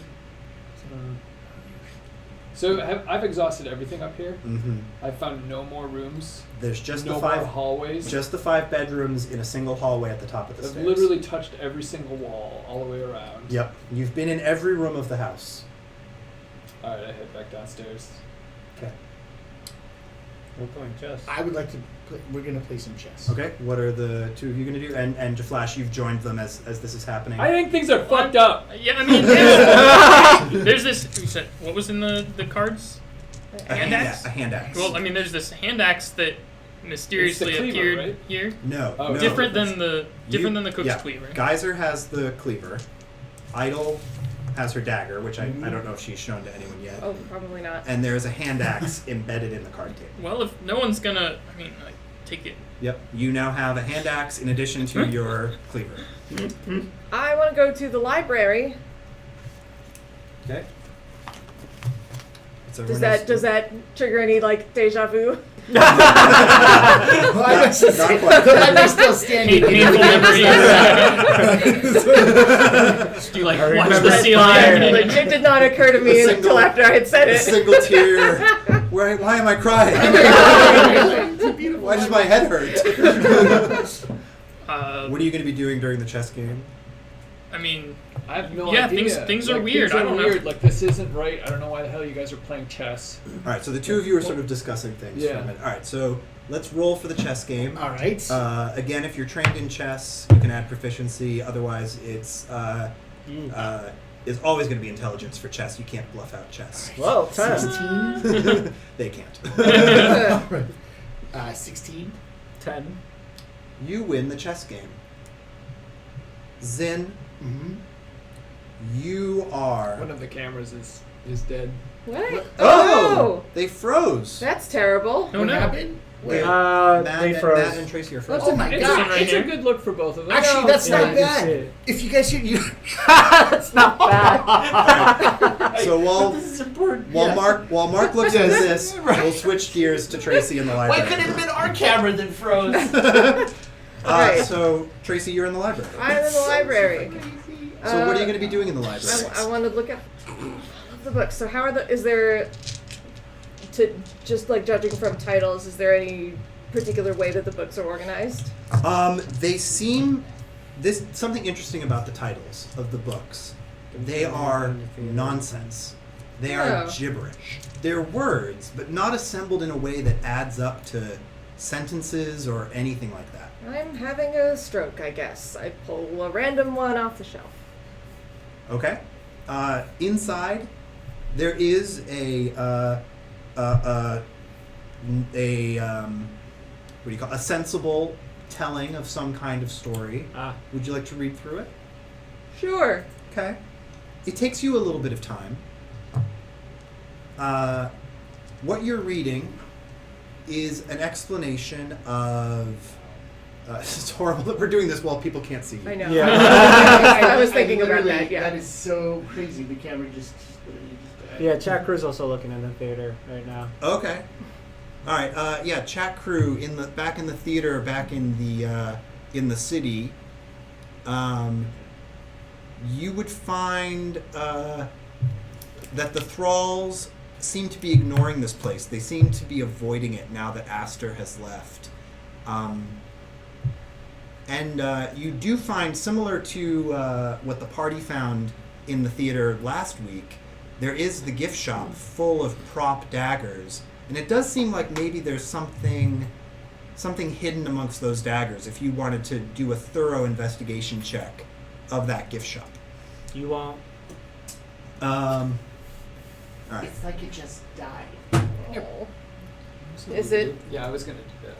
So I've exhausted everything up here. Mm-hmm. I've found no more rooms. There's just no the more 5 hallways. Just the 5 bedrooms in a single hallway at the top of the I've stairs. literally touched every single wall all the way around. Yep. You've been in every room of the house. All right, I head back downstairs. Okay. We're playing chess. I would like to play, we're going to play some chess. Okay. What are the 2 of you going to do? And Flash, you've joined them as this is happening. I think things are fucked up. Yeah, I mean, there's this. You said what was in the cards? a hand axe? A hand axe. Well, I mean, there's this hand axe that mysteriously It's the cleaver, appeared right? here. No. Oh, no. Different than the cook's yeah. cleaver. Geyser has the cleaver. Idol has her dagger, which I don't know if she's shown to anyone yet. Oh, probably not. And there is a hand axe embedded in the card table. Well, if no one's gonna, take it. Yep. You now have a hand axe in addition to your cleaver. I want to go to the library. Okay. Does that trigger any deja vu? Well, I was just saying, quite. the library's still standing. Painful memories. Do you watch the remember ceiling? fire. It did not occur to me A until after I had said A it. single tear. Why am I crying? Why does my head hurt? What are you going to be doing during the chess game? I mean, I have no Yeah, idea. things are weird. Things I don't know. weird. Like, this isn't right. I don't know why the hell you guys are playing chess. All right, so the 2 of you are sort of discussing things. Yeah. For a minute. All right, so let's roll for the chess game. All right. Again, if you're trained in chess, you can add proficiency. Otherwise, it's always going to be intelligence for chess. You can't bluff out chess. Well, 10. 16. They can't. 16. 10. You win the chess game. Zin, Mm-hmm. you are... One of the cameras is dead. What? Oh! They froze. That's terrible. Oh What no. happened? Wait, They froze. Matt and Tracy are frozen. Oh my It's, god. right it's here. a good look for both of us. Actually, that's Yeah, not you can see bad. it. If you guys should, That's not bad. So while This is important. While Mark looks at Yes. this, we'll switch gears to Tracy in the Why library. couldn't it have been our camera that froze? Right. So Tracy, you're in the library. I'm in the library. So what are you going to be doing in the library? I want to look at the books. So how are is there, judging from titles, is there any particular way that the books are organized? They seem something interesting about the titles of the books. They are nonsense. They are Oh. gibberish. They're words, but not assembled in a way that adds up to sentences or anything like that. I'm having a stroke, I guess. I pull a random one off the shelf. Okay. Inside, there is a sensible telling of some kind of story. Ah. Would you like to read through it? Sure. Okay. It takes you a little bit of time. What you're reading is an explanation of. It's horrible that we're doing this while people can't see you. I know. Yeah. I was thinking about literally- that. Yeah. That is so crazy. The camera just literally just died. Yeah, chat crew's also looking in the theater right now. Okay. All right. Yeah. Chat crew back in the theater, back in the city. You would find that the thralls seem to be ignoring this place. They seem to be avoiding it now that Aster has left. And you do find, similar to what the party found in the theater last week, there is the gift shop full of prop daggers. And it does seem like maybe there's something hidden amongst those daggers if you wanted to do a thorough investigation check of that gift shop. You won't. All right. It's like it just died. Oh. Is it? Yeah, I was gonna do that.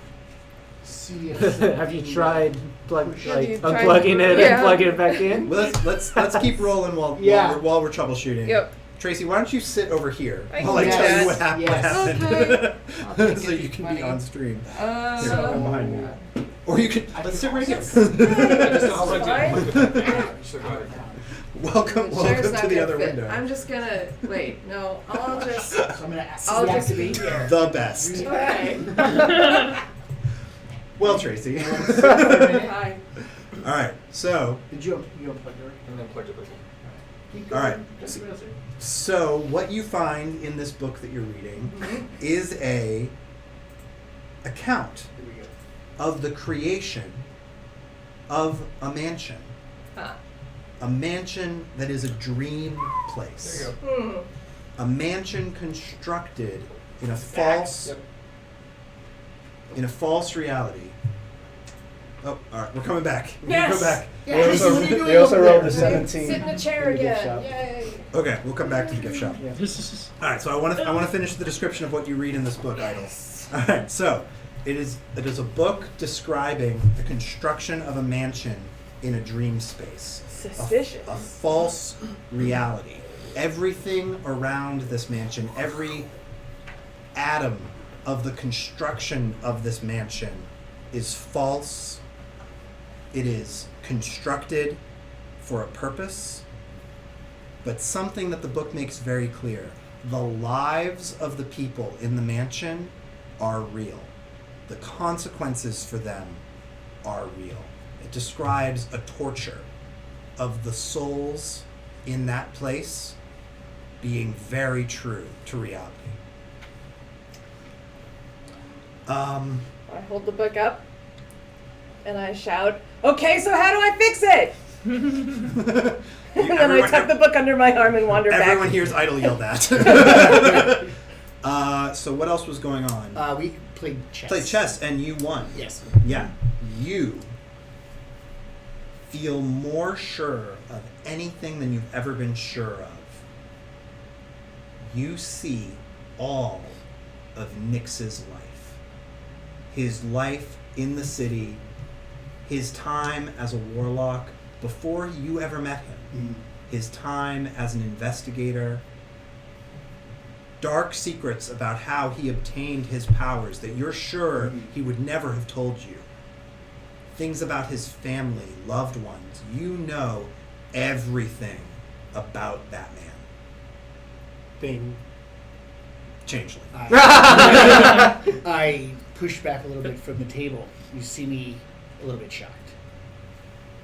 See Have you tried Have you tried- unplugging it Yeah. and plugging it back in? Well, let's keep rolling while we're troubleshooting. Yep. Tracy, why don't you sit over here I while I can do tell that. you what happened? Okay. I'll take So it, you can money. be on stream. So, I'm behind you. Or you could I let's can sit right here. also Welcome Chair's not to the gonna other fit. window. I'm just gonna wait. No, I'll just. So I'm gonna I'll just be here. The best. Okay. Well, Tracy. Hi. All right. So, Did you unplug your? And then plug it back in. Keep All right. going. Just a minute. so what you find in this book that you're reading is a account Here we go. of the creation of a mansion. Ah. A mansion that is a dream place. There you go. Hmm. A mansion constructed in a false Yep. in a false reality. Oh, all right, we're coming back. We're Yes! Go back. Yeah, They Tracy, also, what are you doing they also over rolled there? a 17. Sit in the chair in the gift again. shop. Yay. Okay, we'll come back to the gift shop. Yeah. All right, so I want to finish the description of what you read in this book, Idle. All right, so it is a book describing the construction of a mansion in a dream space. Suspicious. A false reality. Everything around this mansion, every atom of the construction of this mansion is false. It is constructed for a purpose, but something that the book makes very clear. The lives of the people in the mansion are real. The consequences for them are real. It describes a torture of the souls in that place being very true to reality. I hold the book up and I shout, "Okay, so how do I fix it?" And then I tuck the book under my arm and wander Everyone back. hears Idle yell that. So what else was going on? We played chess. Played chess and you won. Yes. Yeah. You feel more sure of anything than you've ever been sure of. You see all of Nyx's life. His life in the city, his time as a warlock before you ever met him, his time as an investigator, dark secrets about how he obtained his powers that you're sure he would never have told you. Things about his family, loved ones. You know everything about that man. Thing. Changeling. I push back a little bit from the table. You see me a little bit shocked.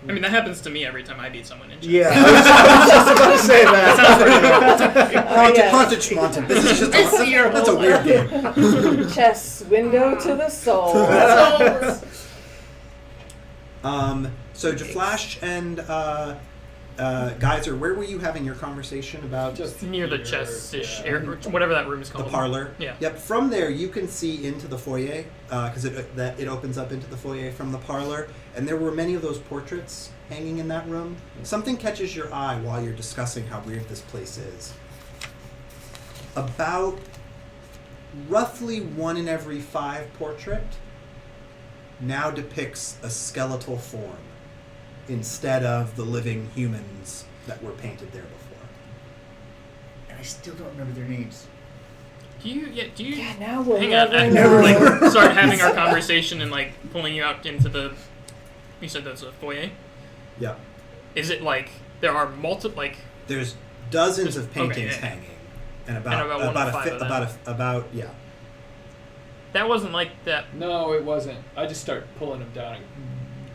I mean, that happens to me every time I beat someone in chess. Yeah, I was just about to say that. Haunted schmonted. This is just that's a weird game. Chess, window to the soul. So Jaflash and Geyser, where were you having your conversation about Just Near the here, chess-ish yeah. area, or whatever that room is the called. parlor? Yeah. Yep. From there, you can see into the foyer because it opens up into the foyer from the parlor, and there were many of those portraits hanging in that room. Something catches your eye while you're discussing how weird this place is. About roughly 1 in every 5 portrait now depicts a skeletal form instead of the living humans that were painted there before. I still don't remember their names. Do you? Yeah, now we'll Hang on, never know. like start having our conversation and like pulling you out into the. You said that's a foyer. Yeah. Is it like there are multiple like? There's dozens of paintings Okay, yeah. hanging, and And about one to five of them. about yeah. That wasn't like that. No, it wasn't. I just start pulling them down and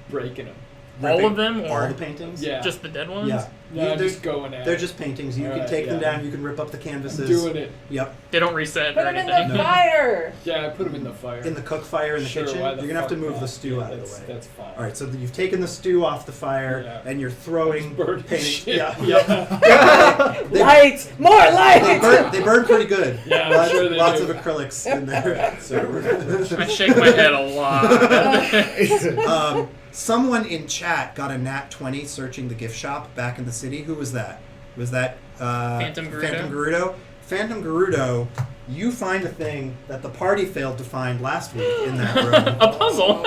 breaking them. All of them, all or the paintings. Yeah. just the dead ones? Yeah. No, I'm they're- just going at They're it. just paintings. You can Alright, take them yeah. down. You can rip up the canvases. I'm doing it. Yep. They don't reset Put or them in anything. the No. fire. Yeah, I put them in the fire. In the cook fire in the Sure, kitchen. why You're the gonna have to fuck move not? the stew Yeah, out of the way. That's fine. All right. So you've taken the stew off the fire, Yeah. and you're throwing Burning paintings. shit. Yeah. Yeah. Light! More light! They burn pretty good. Yeah, I'm lots, sure they lots do. of acrylics in there. I shake my head a lot. Someone in chat got a nat 20 searching the gift shop back in the city. Who was that? Was that Phantom Gerudo? Phantom Gerudo, you find a thing that the party failed to find last week in that room. A puzzle.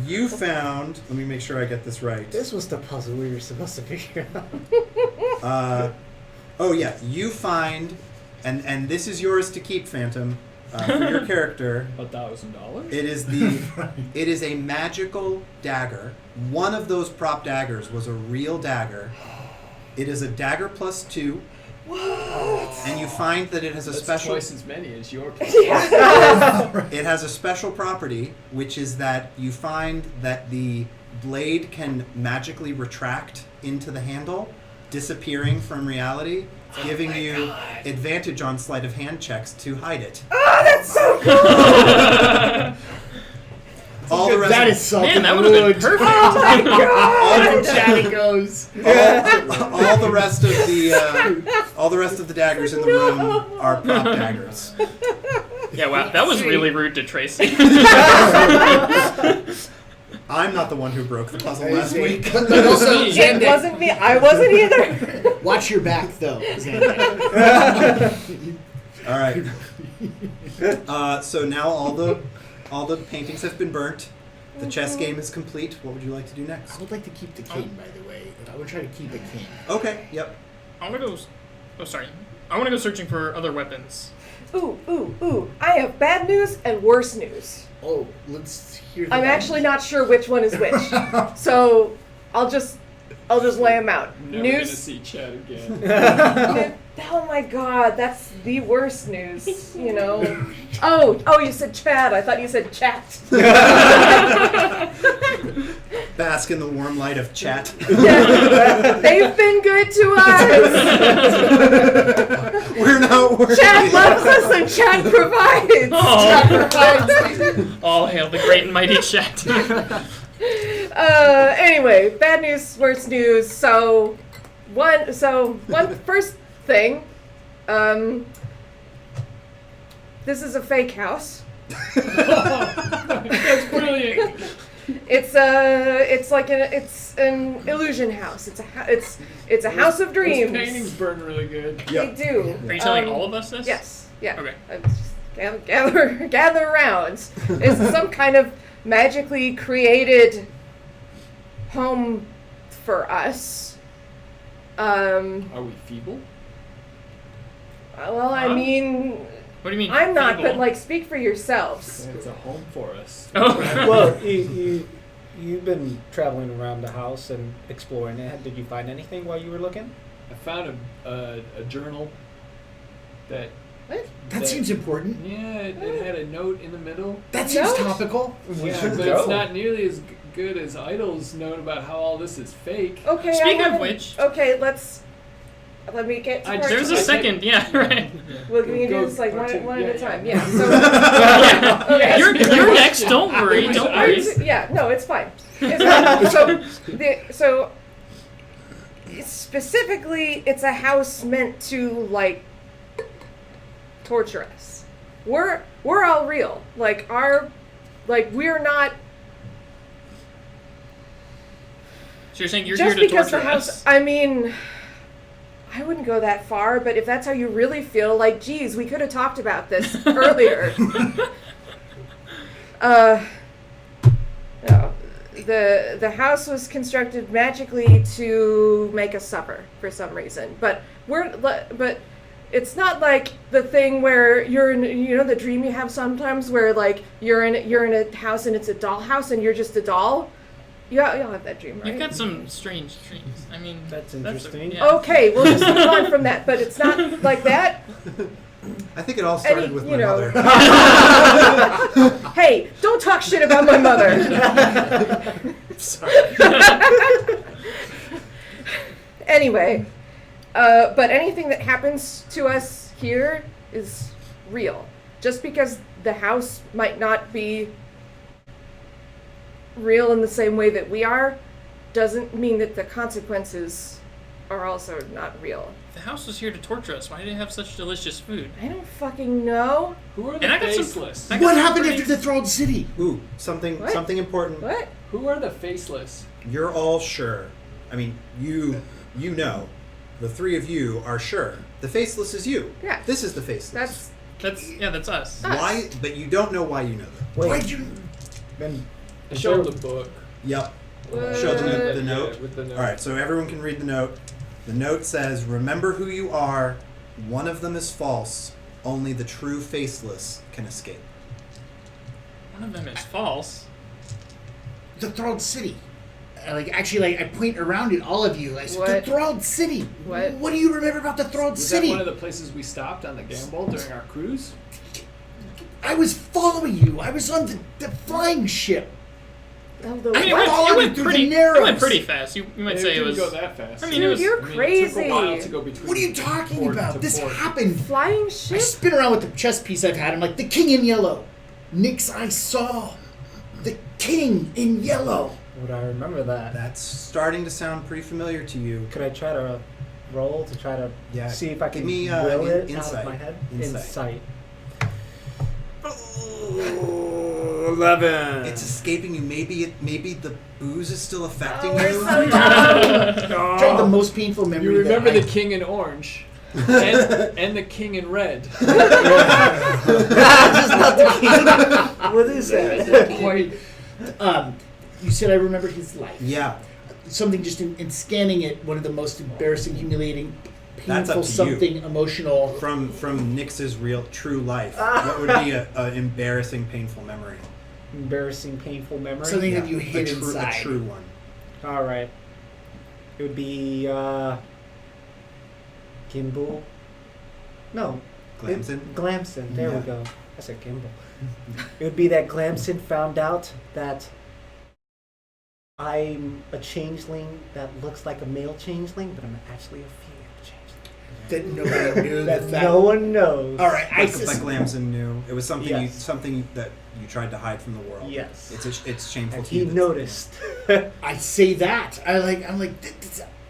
You found. Let me make sure I get this right. This was the puzzle we were supposed to figure out. Oh yeah, you find, and this is yours to keep, Phantom, for your character. $1,000. It is a magical dagger. One of those prop daggers was a real dagger. It is a dagger +2. What? And you find that it has a That's special. twice as many as your place. It has a special property, which is that you find that the blade can magically retract into the handle, disappearing from reality, giving you advantage on sleight of hand checks to hide it. Oh, that's so cool! All the rest That of- is something. Man, that would have been perfect. Oh my god! Daddy goes. all the rest of the daggers in the room are prop daggers. Yeah, wow, that was really rude to Tracy. I'm not the one who broke the puzzle last week. But also, It Xander, wasn't me. I wasn't either. watch your back, though, Xander. All right. So now all the paintings have been burnt. The chess game is complete. What would you like to do next? I would like to keep the king, by the way. I would try to keep a king. Okay. Yep. I want to go. Oh, sorry. I want to go searching for other weapons. Ooh. I have bad news and worse news. Oh, let's hear the I'm actually not sure which one is which. So I'll just lay them out. Never gonna News. see Chad again. Oh my god, that's the worst news, you know. Oh, you said Chad. I thought you said chat. Bask in the warm light of chat. Yeah. They've been good to us. We're not worried. Chad loves us and Chad provides. Oh. All hail the great and mighty Chat. Anyway, bad news, worse news. So one first thing, this is a fake house. That's brilliant. It's an illusion house. It's a house of dreams. Those paintings burn really good. Yep. They do. Are you telling all of us this? Yes. Yeah. Okay. Just gather around. It's some kind of magically created home for us. Are we feeble? Well, I Huh? mean, What do you mean? I'm not, feeble? but like, speak for yourselves. It's a home for us. Oh. Well, you've been traveling around the house and exploring it. Did you find anything while you were looking? I found a journal that. What? That seems important. Yeah, it had a note in the middle. That seems Note? topical. Yeah, should but go. it's not nearly as good as Idol's note about how all this is fake. Okay. Speaking I of haven't- which- okay, let me get to part There's two. a second. Yeah, right. Well, can you do Go this like part two. one at a Yeah, time? yeah. Yeah. So. Yeah. Okay. You're next. Don't worry. Don't worry. Yeah, no, it's fine. It's fine. So specifically, it's a house meant to like torture us. We're all real. We're not. So you're saying you're Just here to because torture the house. us? I mean, I wouldn't go that far, but if that's how you really feel, like, geez, we could have talked about this earlier. No. the house was constructed magically to make us suffer for some reason. But it's not like the thing where you're in, the dream you have sometimes where like you're in a house and it's a doll house and you're just a doll. Yeah, you'll have that dream, right? You've got some strange dreams. I mean, That's interesting. yeah. Okay, we'll just move on from that. But it's not like that. I think it all started with my mother. Hey, don't talk shit about my mother. Sorry. Anyway, but anything that happens to us here is real. Just because the house might not be real in the same way that we are, doesn't mean that the consequences are also not real. The house was here to torture us. Why did it have such delicious food? I don't fucking know. Who are the And I got some- faceless? I got What some happened pretty- after the Thralled City? Ooh, something What? important. What? Who are the faceless? You're all sure. I mean, you know. The three of you are sure. The faceless is you. Yeah. This is the faceless. That's us. Why, but you don't know why you know that. Wait, Why'd you? then Show them the book. Yep. What? Show them the Yeah, note. with the note. All right, so everyone can read the note. The note says, "Remember who you are. One of them is false. Only the true faceless can escape." One of them is false. The Thralled City. I point around at all of you. I said, What? the Thralled City. What? What do you remember about the Thralled Was City? that one of the places we stopped on the gamble during our cruise? I was following you. I was on the flying ship. Oh, the I mean, what? followed you through the pretty. Narrows. It went pretty fast. You might say it didn't was. go that fast. I mean, Dude, it was. you're It took a crazy. while to go between. What are you talking port about? to This port. happened. Flying I ship? spin around with the chess piece I've had. I'm like, the king in yellow. Nyx I saw. The king in yellow. would I remember that? That's starting to sound pretty familiar to you. Could I try to roll to try to Yeah, see if I give can me, will it out insight. of my head? Insight. 11. It's escaping you. Maybe the booze is still affecting Oh, we're you. so dumb. Try the most painful memory. You remember that the king in orange, and the king in red. Just not the king. What is that? Quite. You said I remembered his life. Yeah, Something just in scanning it, one of the most embarrassing, humiliating, That's up painful, to you. something emotional. from Nyx's true life. What would be an embarrassing, painful memory? Embarrassing, painful memory. Something that you a hid true, inside. A true one. All right. It would be Gimbal. No. Glamson? Glamson. There Yeah. we go. I said Gimbal. It would be that Glamson found out that I'm a changeling that looks like a male changeling, but I'm actually a female changeling. That nobody knew That that. no one knows. All right, I Like Glamson knew. It was something Yes. something that you tried to hide from the world. Yes. It's shameful And to he you. noticed. I say that. I'm like,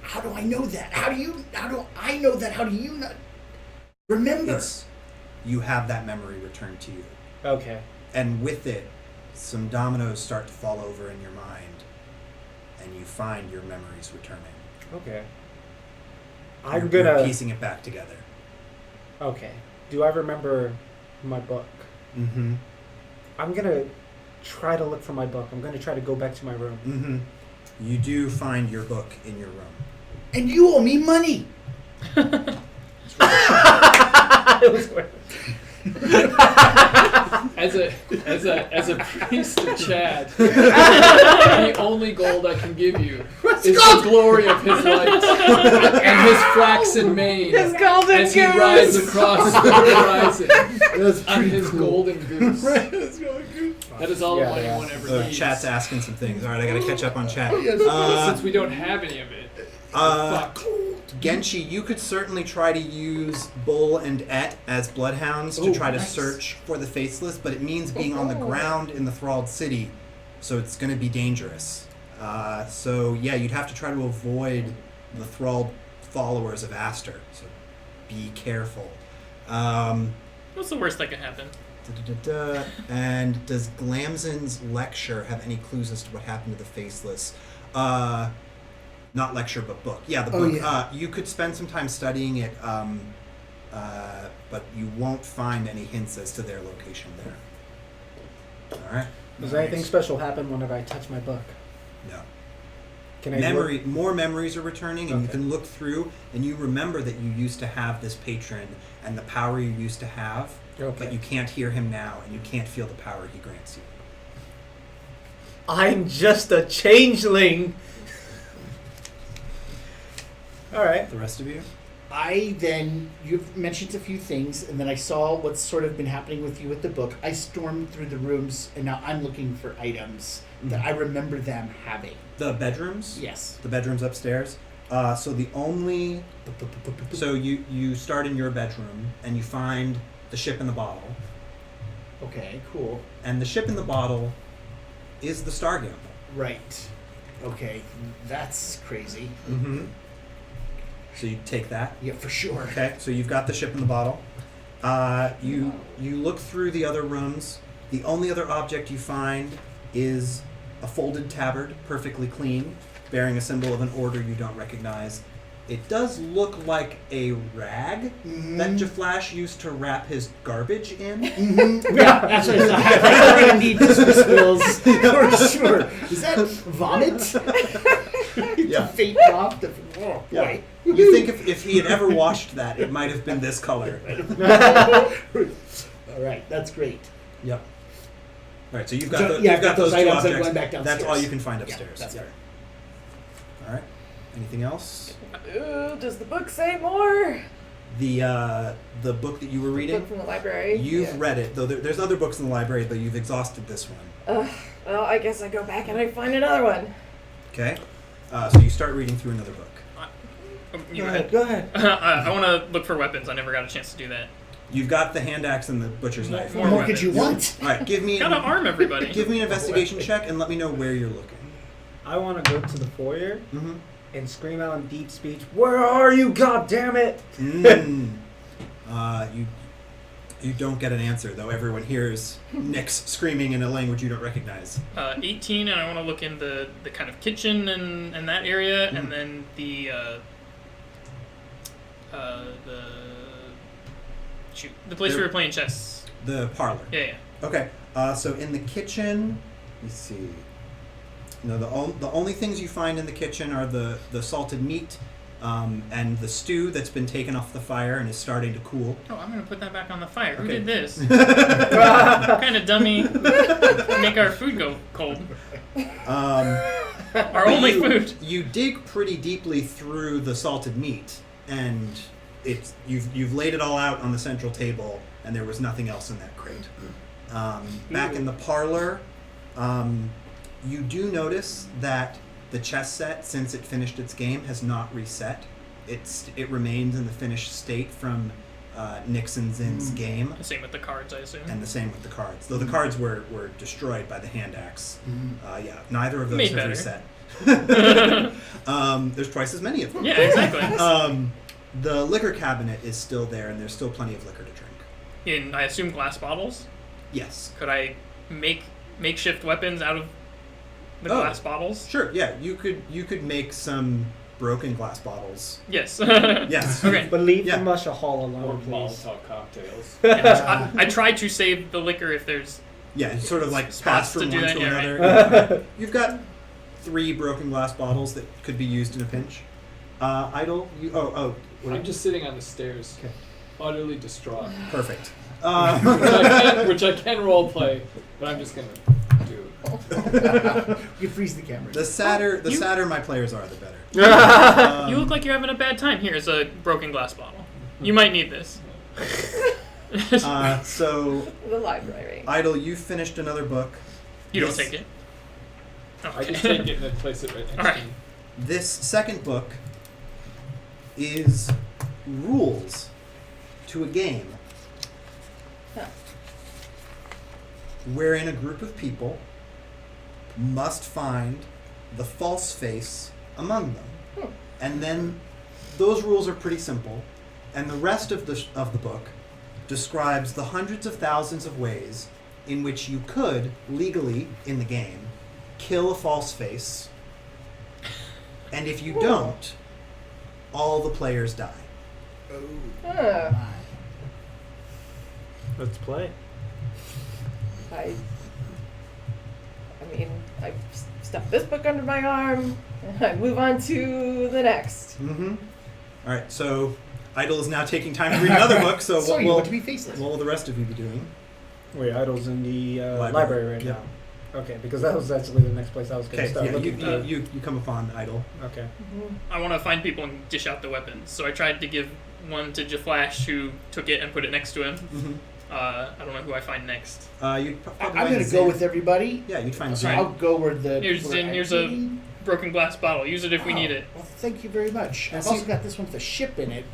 how do I know that? How do I know that? How do you not remember? You have that memory returned to you. Okay. And with it, some dominoes start to fall over in your mind, and you find your memories returning. Okay. You're piecing it back together. Okay. Do I remember my book? Mm-hmm. I'm gonna try to look for my book. I'm gonna try to go back to my room. Mm-hmm. You do find your book in your room. And you owe me money. It was worth it. As a priest of Chad, the only gold I can give you is the glory of his light and his flaxen mane His golden as he goose. rides across the horizon on his golden goose. That is all the money one ever needs. Chat's asking some things. All right, I gotta catch up on chat. Since we don't have any of it, fuck. Genshi, you could certainly try to use Bull and Et as bloodhounds to try to search for the faceless, but it means being on the ground in the Thralled City, so it's going to be dangerous. So yeah, you'd have to try to avoid the Thralled followers of Aster, so be careful. What's the worst that could happen? And does Glamson's lecture have any clues as to what happened to the faceless? Not lecture, but book. Yeah, the book. Yeah. You could spend some time studying it, but you won't find any hints as to their location there. All right. Does anything special happen whenever I touch my book? No. Can I More memories are returning, and you Okay. can look through, and you remember that you used to have this patron and the power you used to have, Okay. but you can't hear him now, and you can't feel the power he grants you. I'm just a changeling. All right. The rest of you? You've mentioned a few things, and then I saw what's sort of been happening with you with the book. I stormed through the rooms, and now I'm looking for items that I remember them having. The bedrooms? Yes. The bedrooms upstairs. So you start in your bedroom, and you find the ship in the bottle. Okay, cool. And the ship in the bottle is the Star Gamble. Right. Okay, that's crazy. Mm-hmm. So you take that. Yeah, for sure. Okay, so you've got the ship in the bottle. You look through the other rooms. The only other object you find is a folded tabard, perfectly clean, bearing a symbol of an order you don't recognize. It does look like a rag that Jaflash used to wrap his garbage in. Yeah, that's what I thought. I'm gonna need this for spills for sure. Is that vomit? Yeah. The faint drop. Oh Yeah. boy. You think if he had ever washed that, it might have been this color. All right, that's great. Yep. All right, so you've got So, the, yeah, you've got those those two items. I'm objects. going back downstairs. That's all you can find Yeah, upstairs. that's Yep. fair. All right. Anything else? Ooh, does the book say more? The book that you were reading. Book from the library. You've read it, though there's other books in the library, though you've exhausted this one. Well, I guess I go back and I find another one. Okay? So you start reading through another book. You go ahead. Go ahead. I want to look for weapons. I never got a chance to do that. You've got the hand axe and the butcher's knife. More What more weapons. could you want? All right, give me Gotta arm everybody. give me an investigation check and let me know where you're looking. I want to go to the foyer Mm-hmm. and scream out in deep speech, "Where are you, God damn it!" You don't get an answer, though everyone hears Nyx screaming in a language you don't recognize. 18, and I want to look in the kind of kitchen and that area, and then the place we were playing chess. The parlor. Yeah. Okay, so in the kitchen, let me see. No, the only things you find in the kitchen are the salted meat and the stew that's been taken off the fire and is starting to cool. Oh, I'm gonna put that back on the fire. Who Okay. did this? What kind of dummy make our food go cold? Our only food. You dig pretty deeply through the salted meat, and you've laid it all out on the central table, and there was nothing else in that crate. Back in the parlor, you do notice that the chess set, since it finished its game, has not reset. It remains in the finished state from Nixon's game, The same with the cards, I assume. and the same with the cards. Though the cards were destroyed by the hand axe. Yeah, neither of those Made have better. reset. There's twice as many of them. Yeah, exactly. The liquor cabinet is still there, and there's still plenty of liquor to drink. In, I assume, glass bottles. Yes. Could I make makeshift weapons out of the glass bottles? Sure. Yeah, you could make some broken glass bottles. Yes. Yes. Okay. But leave Yeah. the Musha Hall Or alone, please. Molotov cocktails. Yeah, I try to save the liquor if there's. Yeah, it's sort of like Spots pass from to do one that, to yeah, another. right. Yeah. You've got 3 broken glass bottles that could be used in a pinch. Idle. I'm just sitting on the stairs, Okay. utterly distraught. Perfect. which I can role play, but I'm just gonna do it. You freeze the camera. The sadder my players are, the better. You look like you're having a bad time. Here's a broken glass bottle. You might need this. So, The library. Idle, you finished another book. You don't This- take it. I just take it and then place it right next Alright. to me. This second book is rules to a game Huh. wherein a group of people must find the false face among them. And then those rules are pretty simple, and the rest of the book describes the hundreds of thousands of ways in which you could legally in the game kill a false face. And if you don't, all the players die. Huh. Let's play. I I mean, I stuff this book under my arm, and I move on to the next. Mm-hmm. All right, so Idle is now taking time to read another book, so So you want to be faceless. what will the rest of you be doing? Wait, Idle's in the Library. library right Yeah. now. Okay, because that was actually the next place I was going to Okay, start yeah, looking. you come upon Idle. Okay. I want to find people and dish out the weapons. So I tried to give one to Jaflash, who took it and put it next to him. Mm-hmm. I don't know who I find next. I'm I'm going to go with everybody. Yeah, you'd find So Zane. I'll go where the Here's- people are here's a- acting. Broken glass bottle. Use it if we Oh, need it. Well, thank you very much. And I've see- also got this one with a ship in it.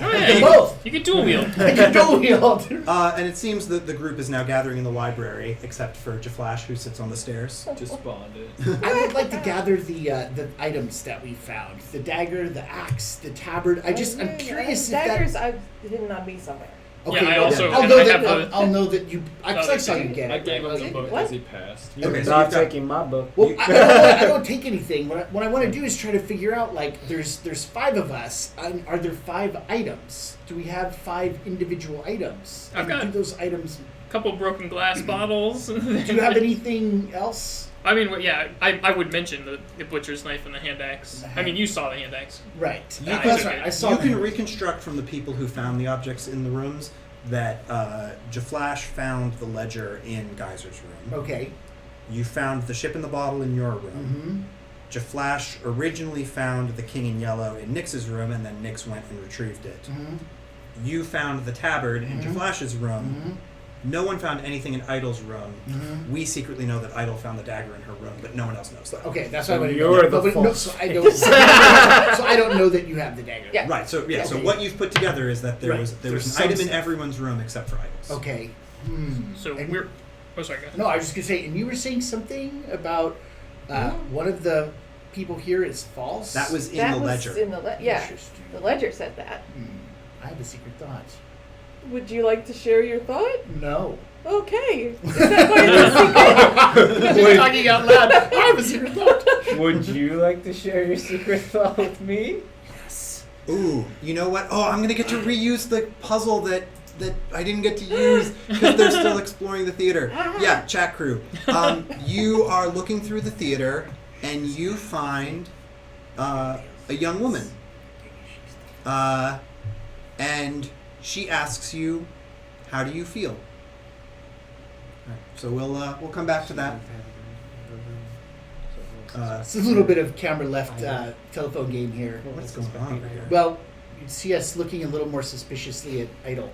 Oh I yeah, can you, both. you can dual wield. I can dual wield. And it seems that the group is now gathering in the library, except for Jaflash, who sits on the stairs. Just bonded. I would like to gather the items that we found: the dagger, the axe, the tabard. I'm curious if Daggers, that. I've hidden on me somewhere. Okay, Yeah, I well, also- I'll and know I that. have the- I'll know that you. Because I saw you get it. I gave him right? the book What? as he passed. You're Okay, so not you've got- taking my book. Well, I don't take anything. What I want to do is try to figure out, like, there's 5 of us. Are there 5 items? Do we have 5 individual items? I've And got- do those items. Couple broken glass bottles. Do you have anything else? I mean, yeah, I would mention the butcher's knife and the hand axe. I mean, you saw the hand axe. Right. You That's can- right. I saw. You them. can reconstruct from the people who found the objects in the rooms that Jaflash found the ledger in Geyser's room. Okay. You found the ship in the bottle in your room. Mm-hmm. Jaflash originally found the king in yellow in Nyx's room, and then Nyx went and retrieved it. Mm-hmm. You found the tabard in Mhm. Jaflash's room. Mm-hmm. No one found anything in Idle's room. Mm-hmm. We secretly know that Idle found the dagger in her room, but no one else knows that. Okay, that's So why I wanted you're to the but no, false so I don't. so I don't know that you have the dagger. Yeah. Right. So yeah. So Okay. what you've put together is that there Right. was an There's item some in stuff. everyone's room except for Idle's. Okay. So And- we're. Oh, sorry, go ahead. No, I was just gonna say, and you were saying something about one of the people here is false. That was in that the was ledger. in the yeah. Interesting. The ledger said that. I have a secret thought. Would you like to share your thought? No. Okay. Is that part of the secret? You're talking out loud. I have a secret thought. Would you like to share your secret thought with me? Yes. Ooh, you know what? Oh, I'm gonna get to reuse the puzzle that I didn't get to use because they're still exploring the theater. Yeah, chat crew. You are looking through the theater and you find a young woman, and she asks you, "How do you feel?" All right, so we'll come back to that. It's a little bit of camera left telephone game here. What's going on over here? Well, you'd see us looking a little more suspiciously at Idle.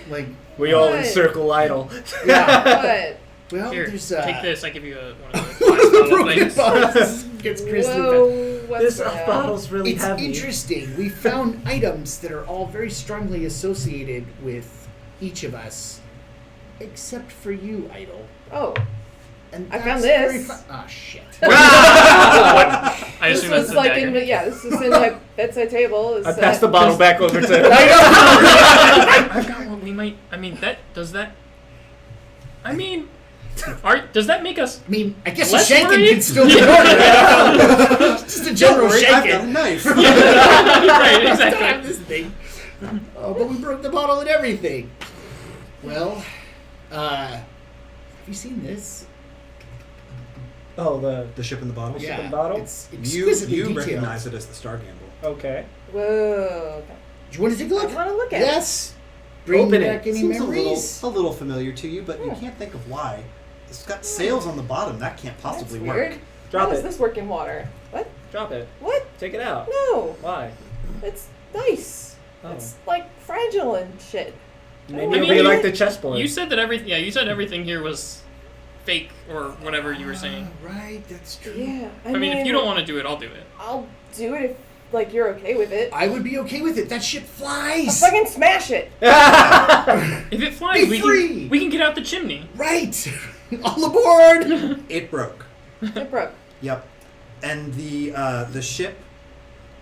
Like, We all What? encircle Idle. yeah. What? Well, Here, there's take this. I give you one of the One of the glass bottle broken things. bottles gets Chris in the back. Whoa, what's This that? bottle's really It's heavy. interesting. We found items that are all very strongly associated with each of us, except for you, Idle. Oh, And I that's found very this. Ah, shit. I this assume that's was the like dagger. this is in my bedside table. Is, I passed the bottle back over to I've got one. We might. I mean, does that? I mean, does that make us? I mean, I guess Less a shanking worried? can still be ordered. Just a general Don't worry, I've got a shanking. knife. Right, I still have exactly. this thing. Oh, but we broke the bottle and everything. Well, have you seen this? Oh, The ship in the bottle. Yeah. in bottle? It's You exquisitely detailed. recognize it as the Star Gamble. okay. Whoa. Okay. Do you want to take a I look? want to look at Yes. Bring Open back it. any Seems memories. a little familiar to you, but you Hmm. can't think of why. It's got sails on the bottom. That can't it. possibly That's work. weird. Drop How does it. this work in water? What? Drop it. What? Take it out. No. Why? It's nice. Oh. It's like fragile and shit. Maybe I it'll mean, be you- like the chessboard. You said that everything. Yeah, you said everything here was fake or whatever you were saying. Right, that's true. Yeah. I mean, if you don't want to do it, I'll do it. I'll do it if like you're okay with it. I would be okay with it. That ship I'll flies. fucking smash it. If it flies, Be we free. can get out the chimney. Right. All aboard. It broke. It broke. Yep. And the ship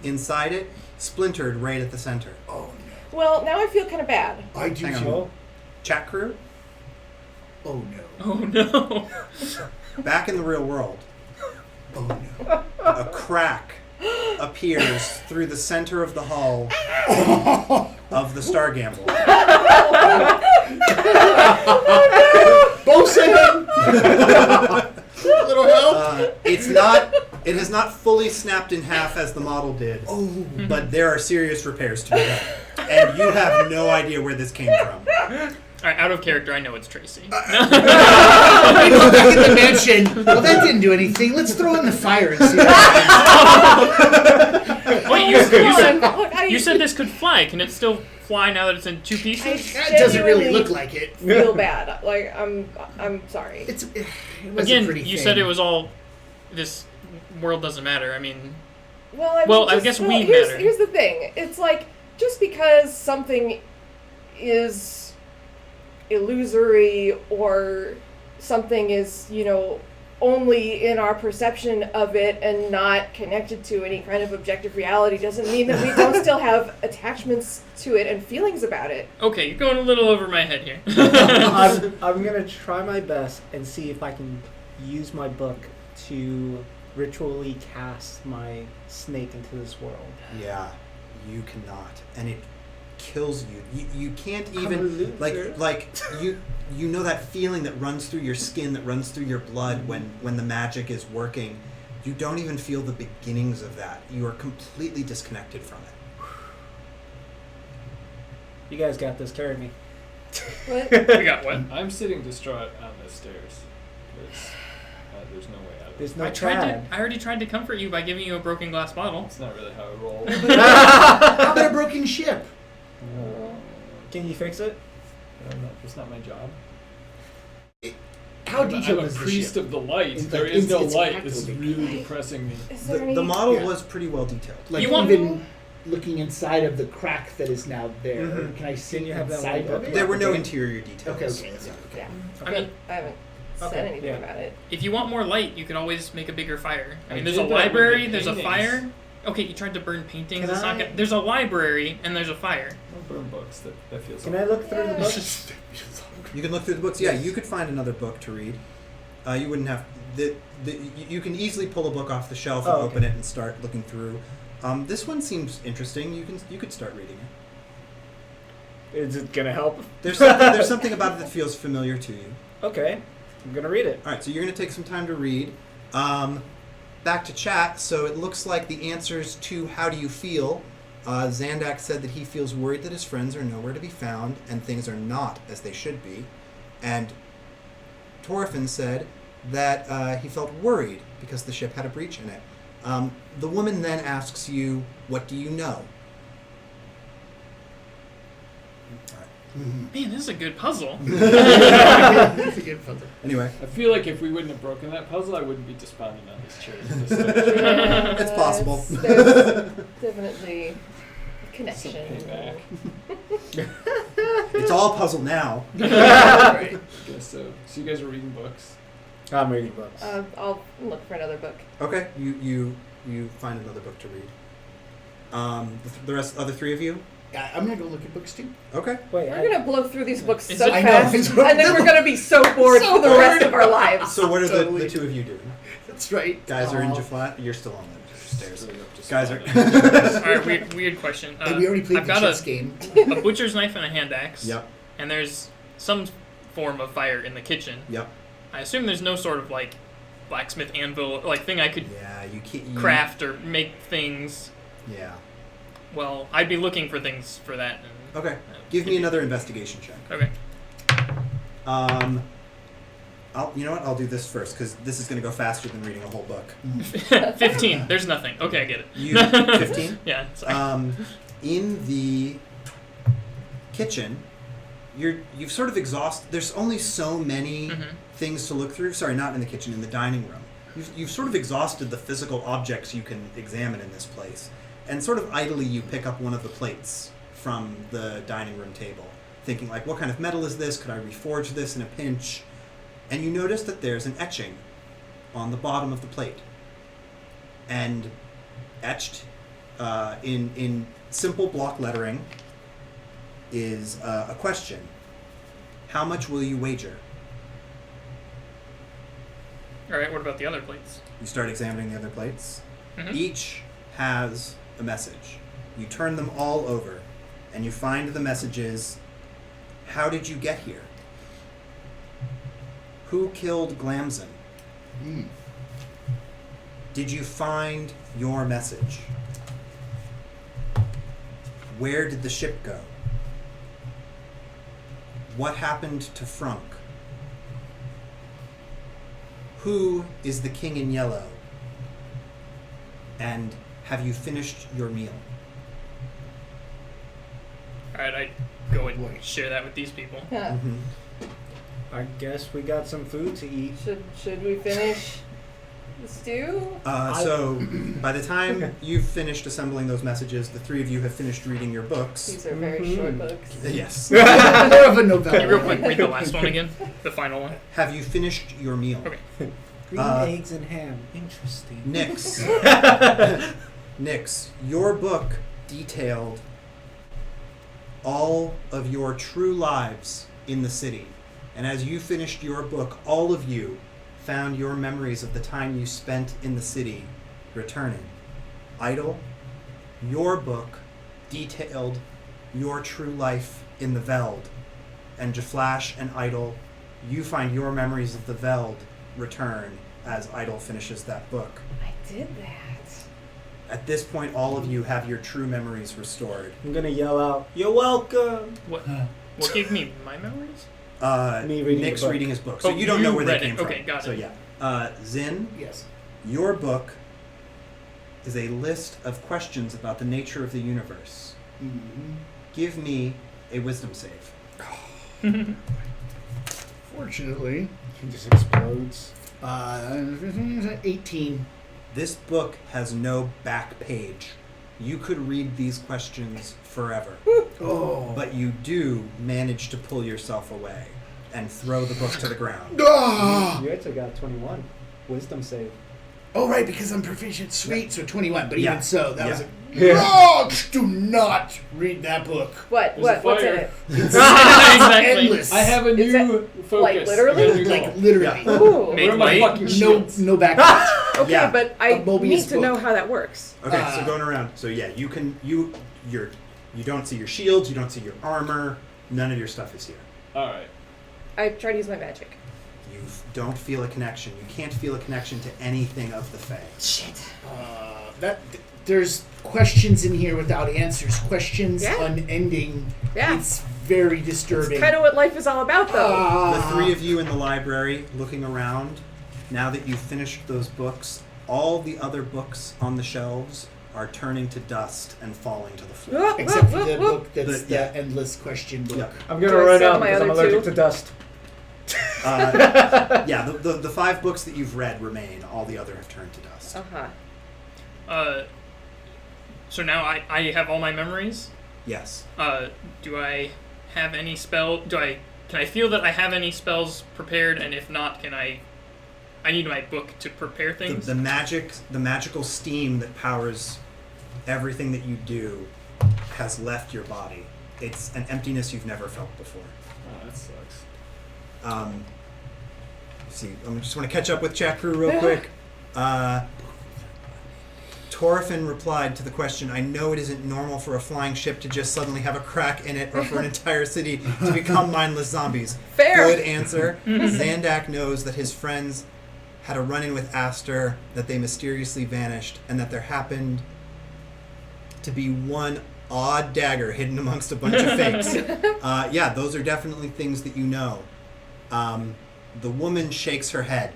inside it splintered right at the center. Oh Well, now I feel kind of bad. no. I do Hang on. too. Well, Chat crew, Oh no. Oh no! back in the real world, Oh no. a crack appears through the center of the hull of the Star Gamble. Bosun! It has not fully snapped in half as the model did, but there are serious repairs to be done. And you have no idea where this came from. Alright, out of character, I know it's Tracy. Back in the mansion. Well, that didn't do anything. Let's throw it in the fire and see what happens. Wait, Look, you said this could fly. Can it still fly now that it's in two pieces? That doesn't really look like it. Feel bad. Like I'm sorry. It was a Again, pretty you thing. said it was all. This world doesn't matter. I mean, Well, I guess we here's, matter. Here's the thing. It's like just because something is illusory or something is, only in our perception of it and not connected to any kind of objective reality doesn't mean that we don't still have attachments to it and feelings about it. okay, you're going a little over my head here. I'm gonna try my best and see if I can use my book to ritually cast my snake into this world. Yeah, you cannot, and it kills you. You can't I'm a even loser. like you know that feeling that runs through your skin, that runs through your blood when the magic is working. You don't even feel the beginnings of that. You are completely disconnected from it. You guys got this. Carry me. What? We got what? I'm sitting distraught on the stairs. There's no way out of it. There's no I already tried to comfort you by giving you a broken glass bottle. That's not really how I roll. How about a broken ship? Can you fix it? It's not my job. How I'm detailed a is the priest ship? of the light. It's There like- is no it's light. This is practically- really depressing me. Is there The any... model Yeah. was pretty well detailed. Like You want- even looking inside of the crack that is now there, Mhm. can I see Can you have that inside one of it? There were no Okay. interior details. Okay, that's fine. Yeah. I mean, I haven't said Okay, anything yeah. about it. if you want more light, you could always make a bigger fire. I I mean, there's did a that with library, the there's a paintings. fire. Okay, you tried to burn paintings. Can It's not I- gonna, there's a library and there's a fire. Don't burn books. That feels. Can I look through the Yeah. book? You can look through the books. Yeah, you could find another book to read. You wouldn't have you can easily pull a book off the shelf and Oh, okay. open it and start looking through. This one seems interesting. You could start reading it. Is it gonna help? There's something about it that feels familiar to you. Okay, I'm gonna read it. All right, so you're going to take some time to read. Back to chat. So it looks like the answers to how do you feel. Zandak said that he feels worried that his friends are nowhere to be found and things are not as they should be. And Torfin said that he felt worried because the ship had a breach in it. The woman then asks you, what do you know? Man, this is a good puzzle. That's a good puzzle. Anyway, I feel like if we wouldn't have broken that puzzle, I wouldn't be despondent on this chair. Yeah, It's possible. There's definitely a Some connection. payback. it's all puzzle now. Right. Guess so. So you guys are reading books. I'm reading books. I'll look for another book. Okay, you find another book to read. The rest, other three of you. I'm gonna go look at books too. Okay. Wait, We're gonna blow through these books Is so it- I know. fast, and then we're gonna be so bored So for the rest bored. of our lives. So what are the Totally. two of you doing? That's right. Guys are in Aw. Jaflat. You're still on the stairs. Really up to Guys are. despondent. Alright, weird question. Hey, we already played I've the got chess game. a butcher's knife and a hand axe. Yep. And there's some form of fire in the kitchen. Yep. I assume there's no sort of like blacksmith anvil like thing I could Yeah, you can't. craft or make things. Yeah. Well, I'd be looking for things for that. And, Okay. Give me another investigation check. Okay. You know what? I'll do this first because this is going to go faster than reading a whole book. 15. There's nothing. Okay, I get it. You 15. Yeah. Sorry. In the kitchen, you've sort of exhausted. There's only so many things to look through. Sorry, not in the kitchen. In the dining room, you've sort of exhausted the physical objects you can examine in this place, and sort of idly you pick up one of the plates from the dining room table, thinking like, what kind of metal is this? Could I reforge this in a pinch? And you notice that there's an etching on the bottom of the plate, and etched in simple block lettering is a question. How much will you wager? All right. What about the other plates? You start examining the other plates. Mhm. Each has a message. You turn them all over, and you find the messages, how did you get here? Who killed Glamson? Did you find your message? Where did the ship go? What happened to Frunk? Who is the king in yellow? And have you finished your meal? Alright, I go and share that with these people. Huh. I guess we got some food to eat. Should we finish the stew? So, by the time you've finished assembling those messages, the three of you have finished reading your books. These are very short books. Yes. More of a novella. Can you real quick read the last one again? The final one? Have you finished your meal? Okay. Green eggs and ham. Interesting. Nix, your book detailed all of your true lives in the city. And as you finished your book, all of you found your memories of the time you spent in the city returning. Idle, your book detailed your true life in the Veld. And Jaflash and Idle, you find your memories of the Veld return as Idle finishes that book. I did that. At this point, all of you have your true memories restored. I'm gonna yell out, "You're welcome!" What gave me my memories? Me reading Nick's the book. reading his book, so Oh, you don't know you where they read came it. from. Okay, got So it. yeah, Zin, Yes. your book is a list of questions about the nature of the universe. Mm-hmm. Give me a wisdom save. Fortunately, He just explodes. 18. This book has no back page. You could read these questions forever, Oh. but you do manage to pull yourself away and throw the book to the ground. Ah! You actually got 21. Wisdom save. Oh, right, because I'm proficient. Sweet, so 21. But Yeah. even so, that was Yeah. a... Oh, do not read that book. What? There's a What's in fire. it? Exactly. Endless. I have a Is new focus. like, literally? I got a new Like, goal. literally. Yeah. Ooh. Made Where are my light? fucking No, shields? no background. Okay, Yeah. but I A Mobius need to book. know how that works. Okay, so going around. So yeah, you don't see your shields, you don't see your armor, none of your stuff is here. Alright. I try to use my magic. You don't feel a connection. You can't feel a connection to anything of the Fae. Shit. There's questions in here without answers. Questions Yeah. unending. Yeah. It's very disturbing. It's kind of what life is all about, though. The three of you in the library looking around, now that you've finished those books, all the other books on the shelves are turning to dust and falling to the floor. Whoop, Except for whoop, the whoop, book that's The- yeah. the endless question book. Yeah. I'm Do gonna I run sell out my because I'm other allergic two? to dust. Yeah, the 5 books that you've read remain. All the other have turned to dust. Uh-huh. So now I have all my memories. Yes. Do I have any spell? Can I feel that I have any spells prepared? And if not, I need my book to prepare things. The magical steam that powers everything that you do has left your body. It's an emptiness you've never felt before. Oh, that sucks. Let's see, I just want to catch up with chat crew real quick. Torfin replied to the question, I know it isn't normal for a flying ship to just suddenly have a crack in it or for an entire city to become mindless zombies. Fair. Good answer. Zandak knows that his friends had a run-in with Aster, that they mysteriously vanished, and that there happened to be one odd dagger hidden amongst a bunch of fakes. Yeah, those are definitely things that you know. The woman shakes her head,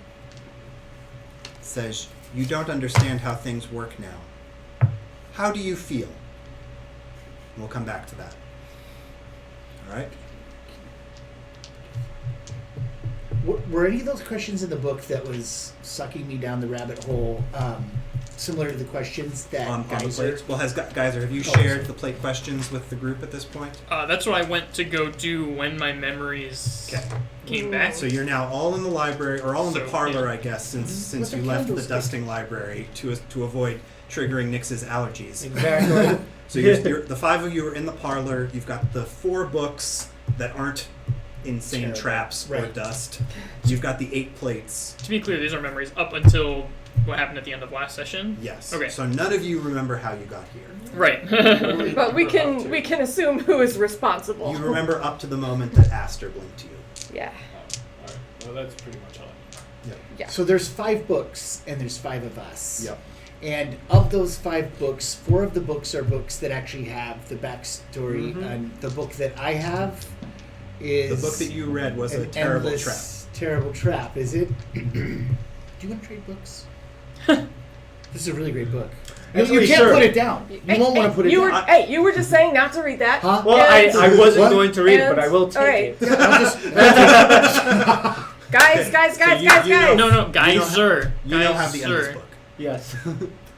says, you don't understand how things work now. How do you feel? We'll come back to that. All right? Were any of those questions in the book that was sucking me down the rabbit hole similar to the questions that On the Geyser? plates. Well, Geyser, have you Oh, shared sorry. the plate questions with the group at this point? That's what I went to go do when my memories Okay. came back. So you're now all in the library, or all in the So, parlor, yeah. I guess, since With you the left the candlestick. dusting library to avoid triggering Nix's allergies. Exactly. So you're, the 5 of you are in the parlor. You've got the 4 books that aren't insane Terrible. traps or Right. dust. You've got the 8 plates. To be clear, these are memories up until what happened at the end of last session. Yes. Okay. So none of you remember how you got here. Right. But we can assume who is responsible. You remember up to the moment that Aster blinked to you. Yeah. Oh, alright. Well, that's pretty much all I Yeah. So there's 5 books, and there's 5 of us. Yep. And of those 5 books, 4 of the books are books that actually have the backstory. Mhm. And the book that I have is The book that you read was a an terrible endless, trap. Terrible trap, is it? Do you want to trade books? This is a really great book. Actually, you can't sure. put it down. You won't want to put it you down. were, you were just saying not to read that. Huh? Well, And- I wasn't What? going to read it, but I will And- take alright. it. I'll just- Guys, So guys, you know- No, You don't geyser. You don't have the end of this Geyser. book. Yes.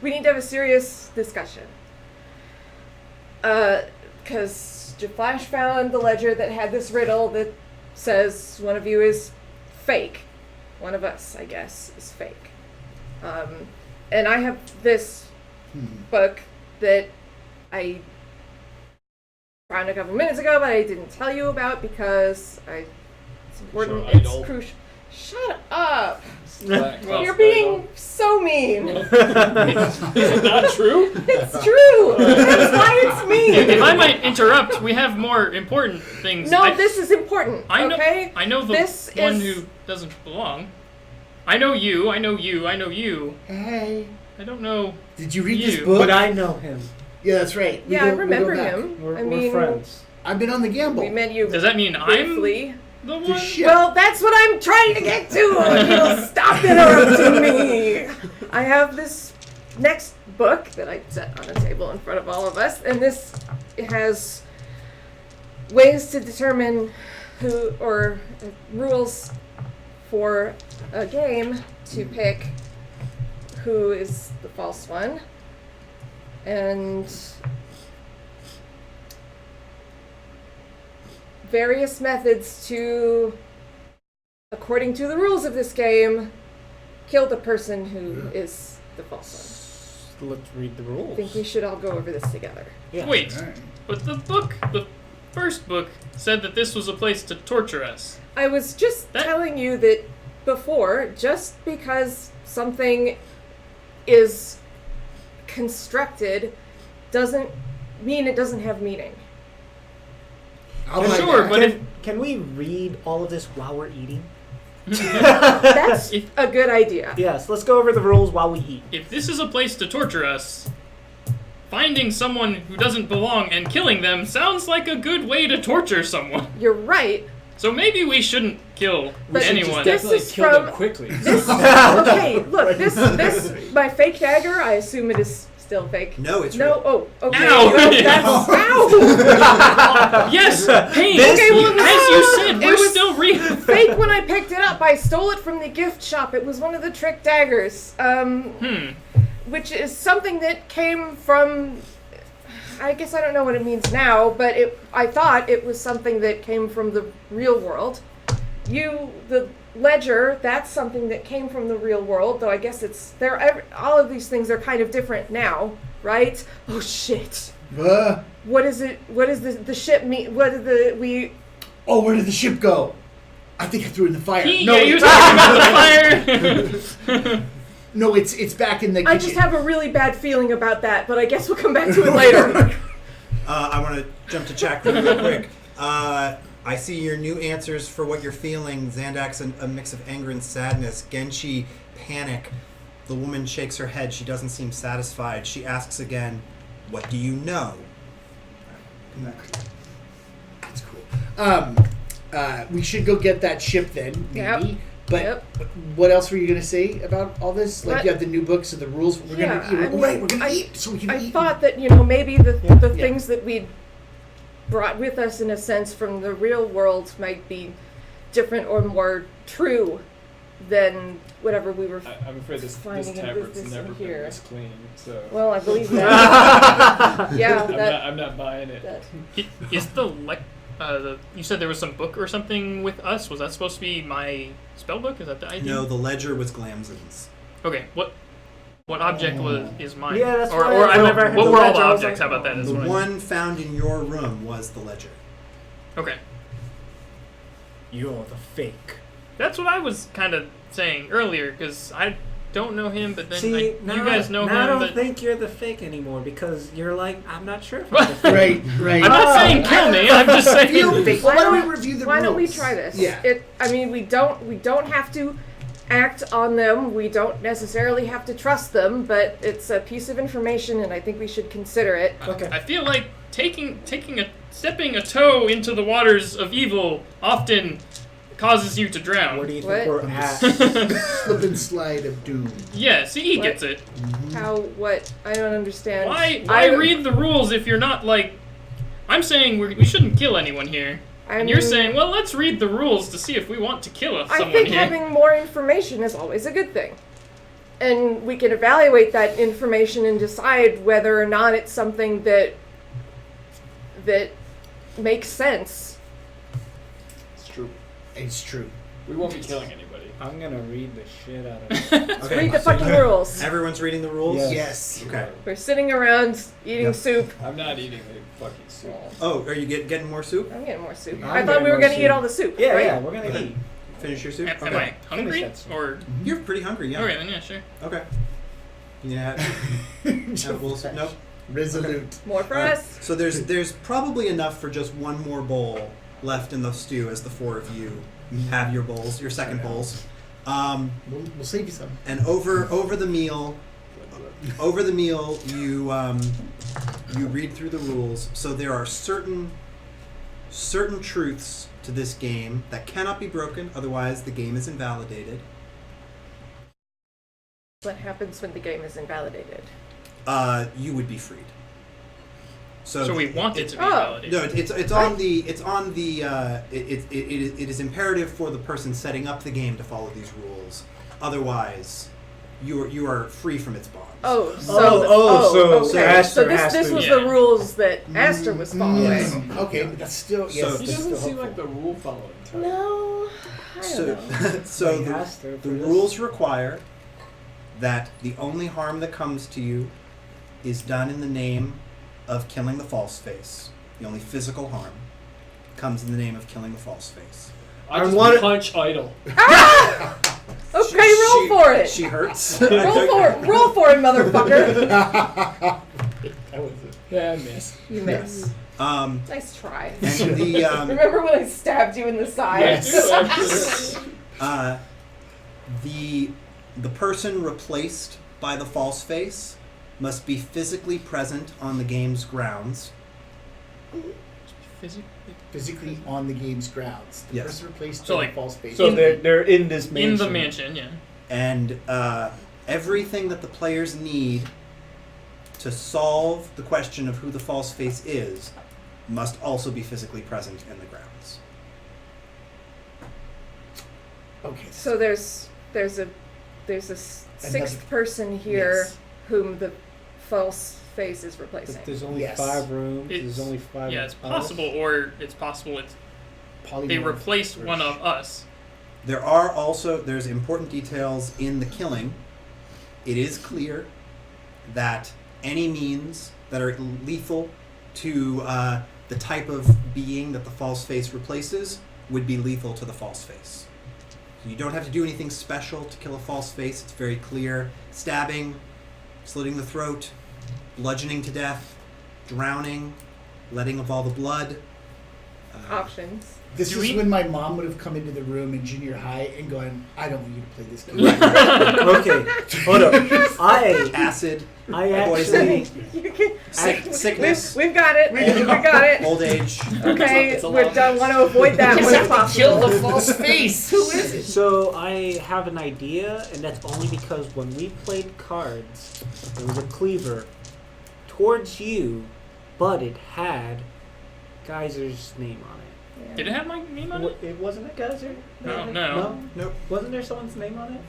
we need to have a serious discussion. Because Flash found the ledger that had this riddle that says one of you is fake. One of us, I guess, is fake. And I have this book that I found a couple minutes ago, but I didn't tell you about because it's important. Sure, It's idol. crucial. Shut up! Well, You're being so mean. Is it not true? It's true. That's why it's mean. If I might interrupt, we have more important things. No, this is important. I know. Okay. I know the This one is- who doesn't belong. I know you. I know you. I know you. Hey. I don't know. Did you read You. this book? But I know him. Yeah, that's right. We Yeah, I go- we go remember back. him. We're, I we're mean, friends. I've been on the gamble. we met you Does that mean I'm briefly. the The one? ship. Well, that's what I'm trying to get to. If you'll stop interrupting me. I have this next book that I set on a table in front of all of us, and this has ways to determine who, or rules for a game to pick who is the false one, and various methods to, according to the rules of this game, kill the person who is the false Let's read the one. I rules. think we should all go over this together. Yeah. Wait, Alright. but the first book said that this was a place to torture us. I was just That- telling you that before, just because something is constructed doesn't mean it doesn't have meaning. I'll buy Sure, that. but Can we read all of this while we're eating? That's If- a good idea. Yes, let's go over the rules while we eat. If this is a place to torture us, finding someone who doesn't belong and killing them sounds like a good way to torture someone. You're right. So maybe we shouldn't kill But anyone. this Definitely is kill from- them quickly. This okay. Look, this my fake dagger. I assume it is still fake. No, it's No. real. Oh, okay. Ow. That's ow. Yes, pain. This- Okay, well, As you said, it we're was still real. Fake when I picked it up. I stole it from the gift shop. It was one of the trick daggers. Which is something that came from. I guess I don't know what it means now, but I thought it was something that came from the real world. The ledger, that's something that came from the real world, though I guess all of these things are kind of different now, right? Oh shit. What is it? What does the ship mean? What did Oh, where did the ship go? I think I threw it in the fire. Yeah, you were talking about the fire. No, it's back in the kitchen. I just have a really bad feeling about that, but I guess we'll come back to it later. I want to jump to Jack real quick. I see your new answers for what you're feeling. Xandax, a mix of anger and sadness. Genshi, panic. The woman shakes her head. She doesn't seem satisfied. She asks again, "What do you know?" That's cool. We should go get that ship then, maybe. Yep. But Yep. what else were you gonna say about all this? Like What? you have the new books and the rules. We're Yeah, gonna eat. I mean, Right, we're gonna I- eat so we can I eat. thought that, maybe the Yeah. things that we brought with us, in a sense, from the real world might be different or more true than whatever we were. I'm afraid this Finding a tablet's business never in been here. this clean, so Well, I believe that. Yeah, I'm not buying it. that. Is you said there was some book or something with us? Was that supposed to be my spell book? Is that the idea? No, the ledger was Glamson's. Okay, what object is mine? Yeah, that's or why I don't. whenever I heard What the were all the ledger, I was objects? like, How about that? Is The what I- one found in your room was the ledger. Okay, You're the fake. that's what I was kind of saying earlier because I don't know him, but then See, now you guys know now I him. don't But think you're the fake anymore because you're like, I'm not sure if I'm the fake. Right, right. I'm not saying kill me. I'm just Feel saying. fake. Why don't we review the Why rules? don't we try this? Yeah. We don't have to act on them. We don't necessarily have to trust them, but it's a piece of information, and I think we should consider it. Okay. I feel like stepping a toe into the waters of evil often causes you to drown. Where do you What? think we're at? Slip and slide of doom. Yeah, see, he What? gets it. How? What? I don't understand. Why read the rules if you're not like... I'm saying we shouldn't kill anyone here. And you're saying, well, let's read the rules to see if we want to kill someone I think here. having more information is always a good thing. And we can evaluate that information and decide whether or not it's something that makes sense. It's true. It's true. We won't be killing anybody. I'm gonna read the shit out of it. Okay. Read the fucking rules. Everyone's reading the rules? Yes. Yes. Okay. We're sitting around eating Yep. soup. I'm not eating the fucking soup. Oh, are you getting more soup? I'm getting more soup. I'm I thought getting we were more going to soup. eat all the soup. Yeah, right? yeah, we're gonna Okay. eat. Finish your soup? Am I hungry? Finish that soup. Or... You're pretty hungry, yeah. Okay, then yeah, sure. Okay. Yeah. Have bowl soup? Nope. Resolute. More for Alright, us. So there's probably enough for just one more bowl left in the stew as the four of you have your bowls, your second bowls. We'll save you some. And over the meal, you read through the rules. So there are certain truths to this game that cannot be broken, otherwise the game is invalidated. What happens when the game is invalidated? You would be freed. So we want it to be Oh. validated. No, it is imperative for the person setting up the game to follow these rules. Otherwise, you are free from its bonds. Oh, so okay. Aster So this has was to- the rules that Aster was following. Yes. Okay, but that's still yes. So- He that's doesn't still seem like helpful. the rule following type. No, I don't know. So Wait, the Aster for the this? rules require that the only harm that comes to you is done in the name of killing the false face. The only physical harm comes in the name of killing the false face. I just want- punch idol. Okay, roll for it. She hurts. Roll for it, motherfucker. That was it. Yeah, I miss. You miss. Um, Nice try. and the Remember when I stabbed you in the side? Yes. the person replaced by the false face must be physically present on the game's grounds. Physically on the game's grounds. The Yes. person replaced So, by like- the false face. So they're in this mansion. In the mansion, yeah. And everything that the players need to solve the question of who the false face is must also be physically present in the grounds. Okay. So there's a sixth person here Yes. whom the false face is replacing. But there's only Yes. 5 rooms. It's- There's only 5. Yeah, it's of us. possible, or it's possible they Polymorph replaced or one of us. There's important details in the killing. It is clear that any means that are lethal to the type of being that the false face replaces would be lethal to the false face. So you don't have to do anything special to kill a false face. It's very clear. Stabbing, slitting the throat, bludgeoning to death, drowning, letting of all the blood. Options. This Do is we- when my mom would have come into the room in junior high and going, I don't want you to play this game. Okay, hold up. Acid, I poison, actually. You can, sickness, we've got it. We got it. old age. Okay, It's a we lot. don't want to avoid that when it's possible. false face. Who is it? So I have an idea, and that's only because when we played cards, there was a cleaver towards you, but it had Geyser's name on it. Did it have my name on it? It wasn't a Geyser? No. Nope. Wasn't there someone's name on it?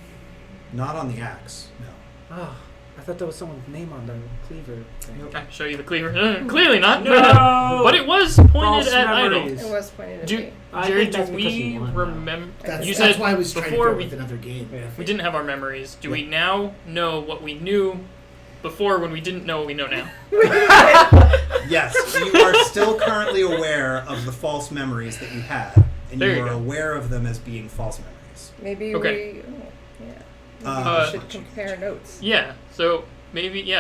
Not on the axe, no. Oh, I thought there was someone's name on the cleaver thing. Nope. I can show you the cleaver. Clearly not. No! But it was pointed False at memories. idol. It was pointed at Do, me. I Jerry, think that's do because we you won, though. remember? That's, You that's said why I was trying to before go we with another game. Yeah. we didn't have our memories. Do we Yeah. now know what we knew before when we didn't know what we know now? Yes, you are still currently aware of the false memories that you had, and There you you are go. aware of them as being false memories. Maybe Okay. we. Oh, yeah. Maybe Uh, we should compare notes. Yeah. So maybe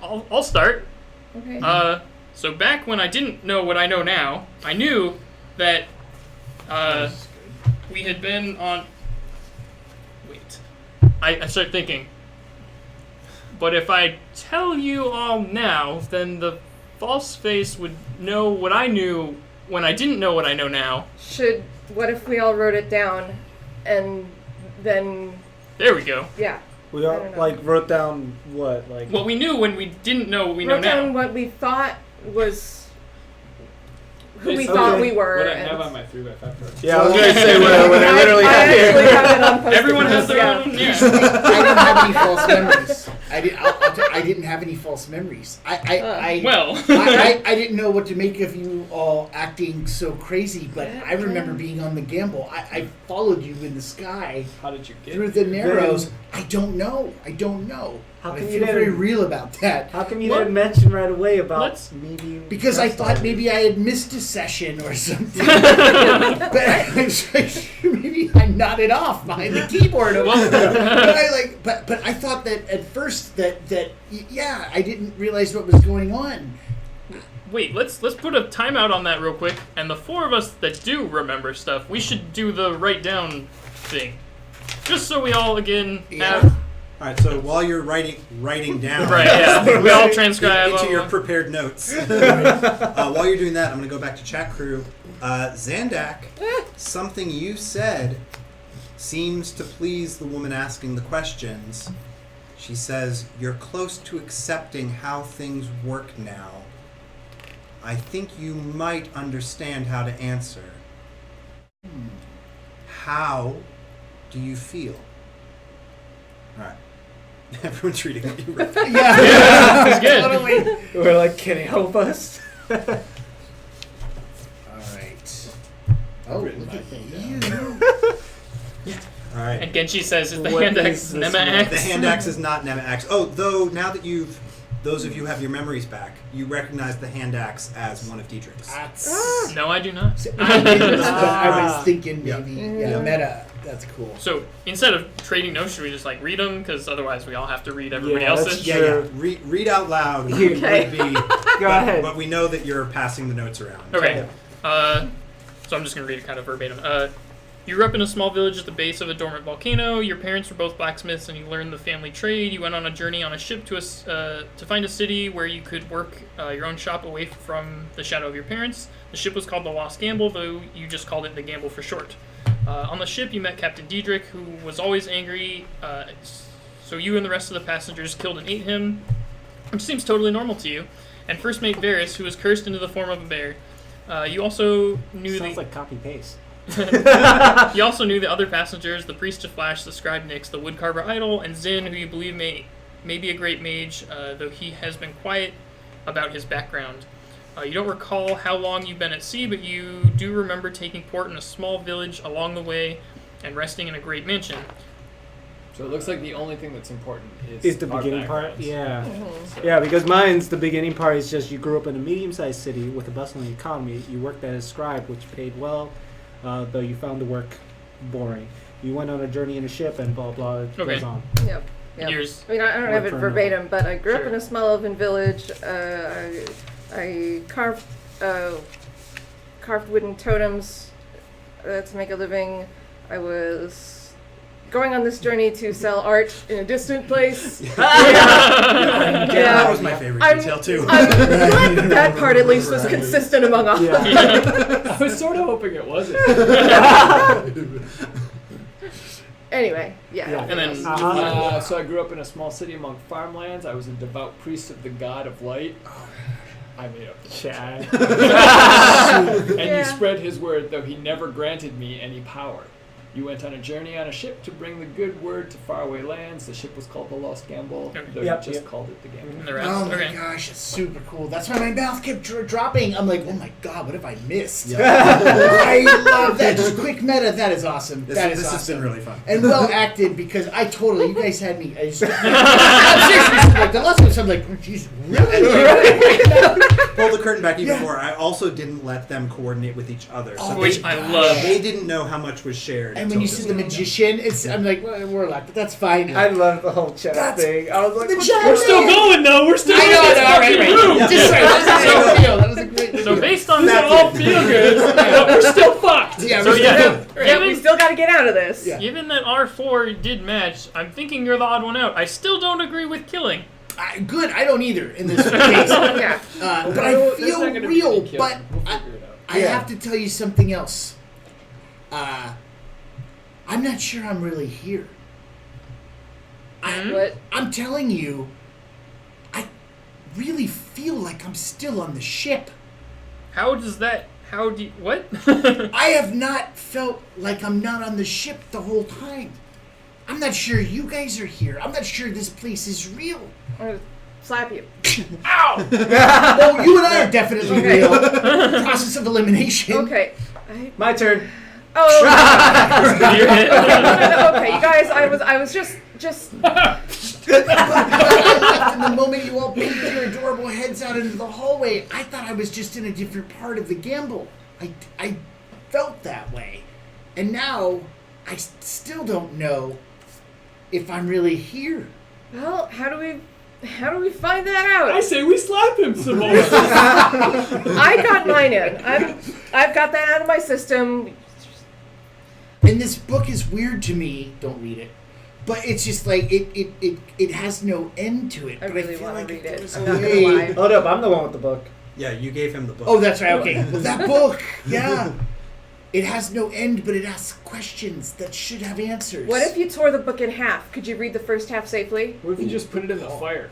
I'll start. Okay. So back when I didn't know what I know now, I knew that we had been on. wait. I start thinking, but if I tell you all now, then the false face would know what I knew when I didn't know what I know now. What if we all wrote it down and then... There we go. Yeah. We all wrote down what what we knew when we didn't know what we know wrote now. down what we thought was who we Basically, thought we were. What I and- have on my 3x5 card. Yeah, I was gonna say what I literally I have actually here. have it on post-it Everyone has notes, their yeah. own. I Yeah. didn't have any false memories. I didn't have any false memories. I didn't know what to make of you all acting so crazy, but I remember being on the gamble. I followed you in the sky How did you get through the narrows. I don't know. How I come feel you very didn't? how about that. How come you What? didn't mention right away about Let's- me being? Because I dressed thought like maybe I had missed a session or something. But I was like, maybe I nodded off behind the keyboard. But I thought that at first that I didn't realize what was going on. Wait, let's put a timeout on that real quick. And the four of us that do remember stuff, we should do the write down thing, just so we all again have. All right, so while you're writing down, Right, yeah. We all transcribe. into your all- prepared notes. While you're doing that, I'm going to go back to chat crew. Zandak, something you said seems to please the woman asking the questions. She says, "You're close to accepting how things work now. I think you might understand how to answer. How do you feel?" All right. Everyone's reading what you wrote. Yeah, It's good. totally. We're like, can you help us? All right. Oh, Written look by at me, you. All right. And Genchi says, "Is the What hand is X this Nema one? X?" The hand axe is not Nema axe. Oh, though now that those of you have your memories back, you recognize the hand axe as one of Dietrich's. That's. No, I do not. I didn't, but I was thinking Yeah. maybe Yeah. meta. That's cool. So instead of trading notes, should we just read them? Because otherwise, we all have to read everybody Yeah, that's else's. Yeah, Sure. yeah. Read out loud would Okay. be. Go ahead. But we know that you're passing the notes around. Okay. So I'm just gonna read it kind of verbatim. You grew up in a small village at the base of a dormant volcano. Your parents were both blacksmiths, and you learned the family trade. You went on a journey on a ship to find a city where you could work your own shop away from the shadow of your parents. The ship was called the Lost Gamble, though you just called it the Gamble for short. On the ship, you met Captain Dietrich, who was always angry. So you and the rest of the passengers killed and ate him, which seems totally normal to you. And first mate Varys, who was cursed into the form of a bear. You also knew Sounds like copy paste. You also knew the other passengers, the priest of Flash, the scribe Nyx, the woodcarver Idol, and Zin, who you believe may be a great mage, though he has been quiet about his background. You don't recall how long you've been at sea, but you do remember taking port in a small village along the way and resting in a great mansion. So it looks like the only thing that's important Is the our beginning part? backgrounds. Yeah. Mhm. So- Yeah, because mine's the beginning part is just you grew up in a medium-sized city with a bustling economy. You worked as a scribe, which paid well, though you found the work boring. You went on a journey in a ship, and blah blah. It Okay. goes on. Yep. Yep. Yours. I mean, I don't have it Work for verbatim, but I grew up Sure. in a small elven village. I carved wooden totems to make a living. I was going on this journey to sell art in a distant place. Yeah, Yeah. that was my favorite I'm- detail too. I'm glad that part at least was consistent among all. Yeah. Yeah. I was sort of hoping it wasn't. Anyway, yeah. Yeah. And then So I grew up in a small city among farmlands. I was a devout priest of the god of light. I made up. Chad. And Yeah. you spread his word, though he never granted me any power. You went on a journey on a ship to bring the good word to faraway lands. The ship was called the Lost Gamble, Okay. though Yep, you just yep. called it the Gamble. and the rest. Oh my Okay. gosh, it's super cool. That's why my mouth kept dropping. I'm like, oh my god, what have I missed? Yeah. I love that. Just quick meta. That is awesome. This, That is this has awesome. been really fun. And well acted because you guys had me. I'm seriously, like the last one, I'm like, oh, jeez, really? Pull the curtain back even Yeah. more. I also didn't let them coordinate with each other. Oh, Which I love. They didn't know how much was shared. And when you see the magician, I'm like, well, warlock, but that's fine. I love the whole chat thing. I was like, The what's chat We're still going though. We're still. I know, in this all right. fucking room. Just sorry, that was a great. So based on These that, all feel good, but we're still fucked. Yeah, So we're yeah, Yeah, we still got to get out of this. Yeah. given that R4 did match, I'm thinking you're the odd one out. I still don't agree with killing. good. I don't either in this case. Yeah. But There's I not feel gonna be real. any killing. But We'll figure it out. I have to tell you something else. I'm not sure I'm really here. What? I'm telling you, I really feel like I'm still on the ship. How do you, what? I have not felt like I'm not on the ship the whole time. I'm not sure you guys are here. I'm not sure this place is real. I'm gonna slap you. Ow! Oh, you and I are definitely Okay. real. Process of elimination. Okay. My turn. Oh. You're hit. Okay, you guys. I was just. But I left, and the moment you all peeked your adorable heads out into the hallway, I thought I was just in a different part of the gamble. I felt that way. And now, I still don't know if I'm really here. Well, how do we find that out? I say we slap him some more. I got mine in. I've got that out of my system. And this book is weird to me. Don't read it. But it's just like, it has no end to it. I But really feel want like to read if there it. was I'm a not way- gonna lie. Hold up, I'm the one with the book. Yeah, you gave him the book. Oh, that's right. Okay. Well, that book, yeah. It has no end, but it asks questions that should have answers. What if you tore the book in half? Could you read the first half safely? What if you just put it in the fire?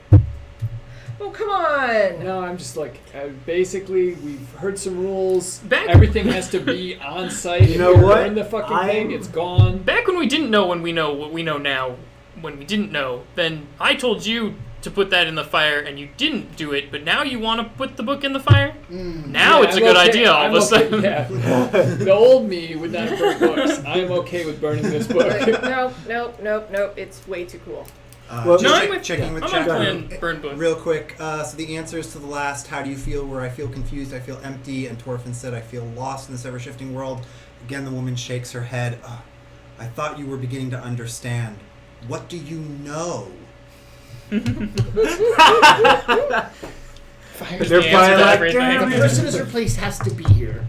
Oh, come on. No, I'm just like, basically, we've heard some rules. Back- Everything has to be on site. You know If what? burn the fucking I'm- thing, it's gone. Back when we didn't know when we know what we know now, when we didn't know, then I told you to put that in the fire and you didn't do it, but now you want to put the book in the fire? Now Yeah, it's a I'm good okay- idea all I'm of a okay- sudden. yeah. The old me would not burn books. I'm okay with burning this book. Nope. It's way too cool. Well, Just No, I'm with, checking with I'm chat. on plan burn book. Real quick, so the answers to the last, how do you feel, where I feel confused, I feel empty, and Torfin said, I feel lost in this ever-shifting world. Again, the woman shakes her head. I thought you were beginning to understand. What do you know? There's They're the answer probably to like, everything. damn The person who's replaced has to be here,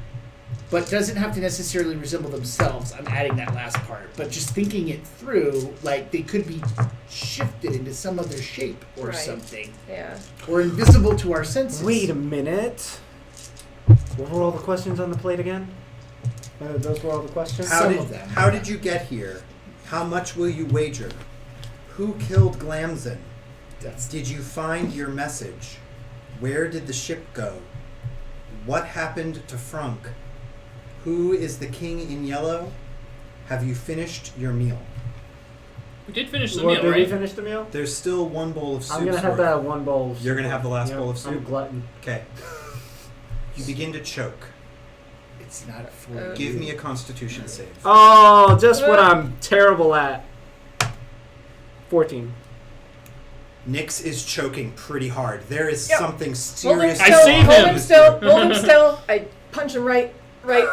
but doesn't have to necessarily resemble themselves. I'm adding that last part. But just thinking it through, like they could be shifted into some other shape or Right. something. Yeah. Or invisible to our senses. Wait a minute. What were all the questions on the plate again? Those were all the questions? Some of them. How did you get here? How much will you wager? Who killed Glamzin? Did you find your message? Where did the ship go? What happened to Frunk? Who is the king in yellow? Have you finished your meal? We did finish the Well, meal, did we right? finish the meal? There's still one bowl of soup. I'm gonna have for you. that one bowl. Of You're soup. gonna have the last Yep, bowl of soup? I'm a glutton. Okay. You begin to choke. It's not for Give me a constitution save. Oh, just what I'm terrible at. 14. Nyx is choking pretty hard. There is Yep. something Hold him serious. I still. save Hold him. him still. Hold him still. I punch him right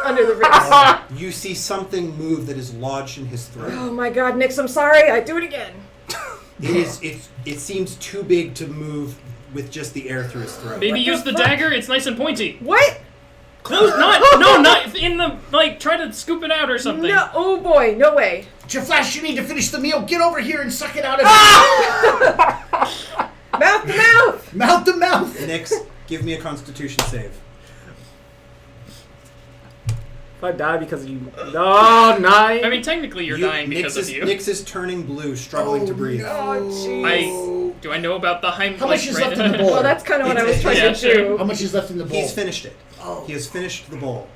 under the wrist. You see something move that is lodged in his throat. Oh my God, Nix, I'm sorry. I do it again. It seems too big to move with just the air through his throat. Maybe What use the the fuck? dagger. It's nice and pointy. What? Close, not in the try to scoop it out or something. No. Oh boy, no way. Jaflash, you need to finish the meal. Get over here and suck it out of Mouth to mouth. mouth to mouth. Nyx, give me a constitution save. If I die because of you. No, 9. I mean, technically, you're dying because of you. Nyx is turning blue, struggling to breathe. Oh, jeez. Do I know about the Heimlich? How much is right left in the now? bowl? Well, that's kind of what I was trying Yeah, to sure. do. How much is left in the bowl? He's finished it. Oh. He has finished the bowl.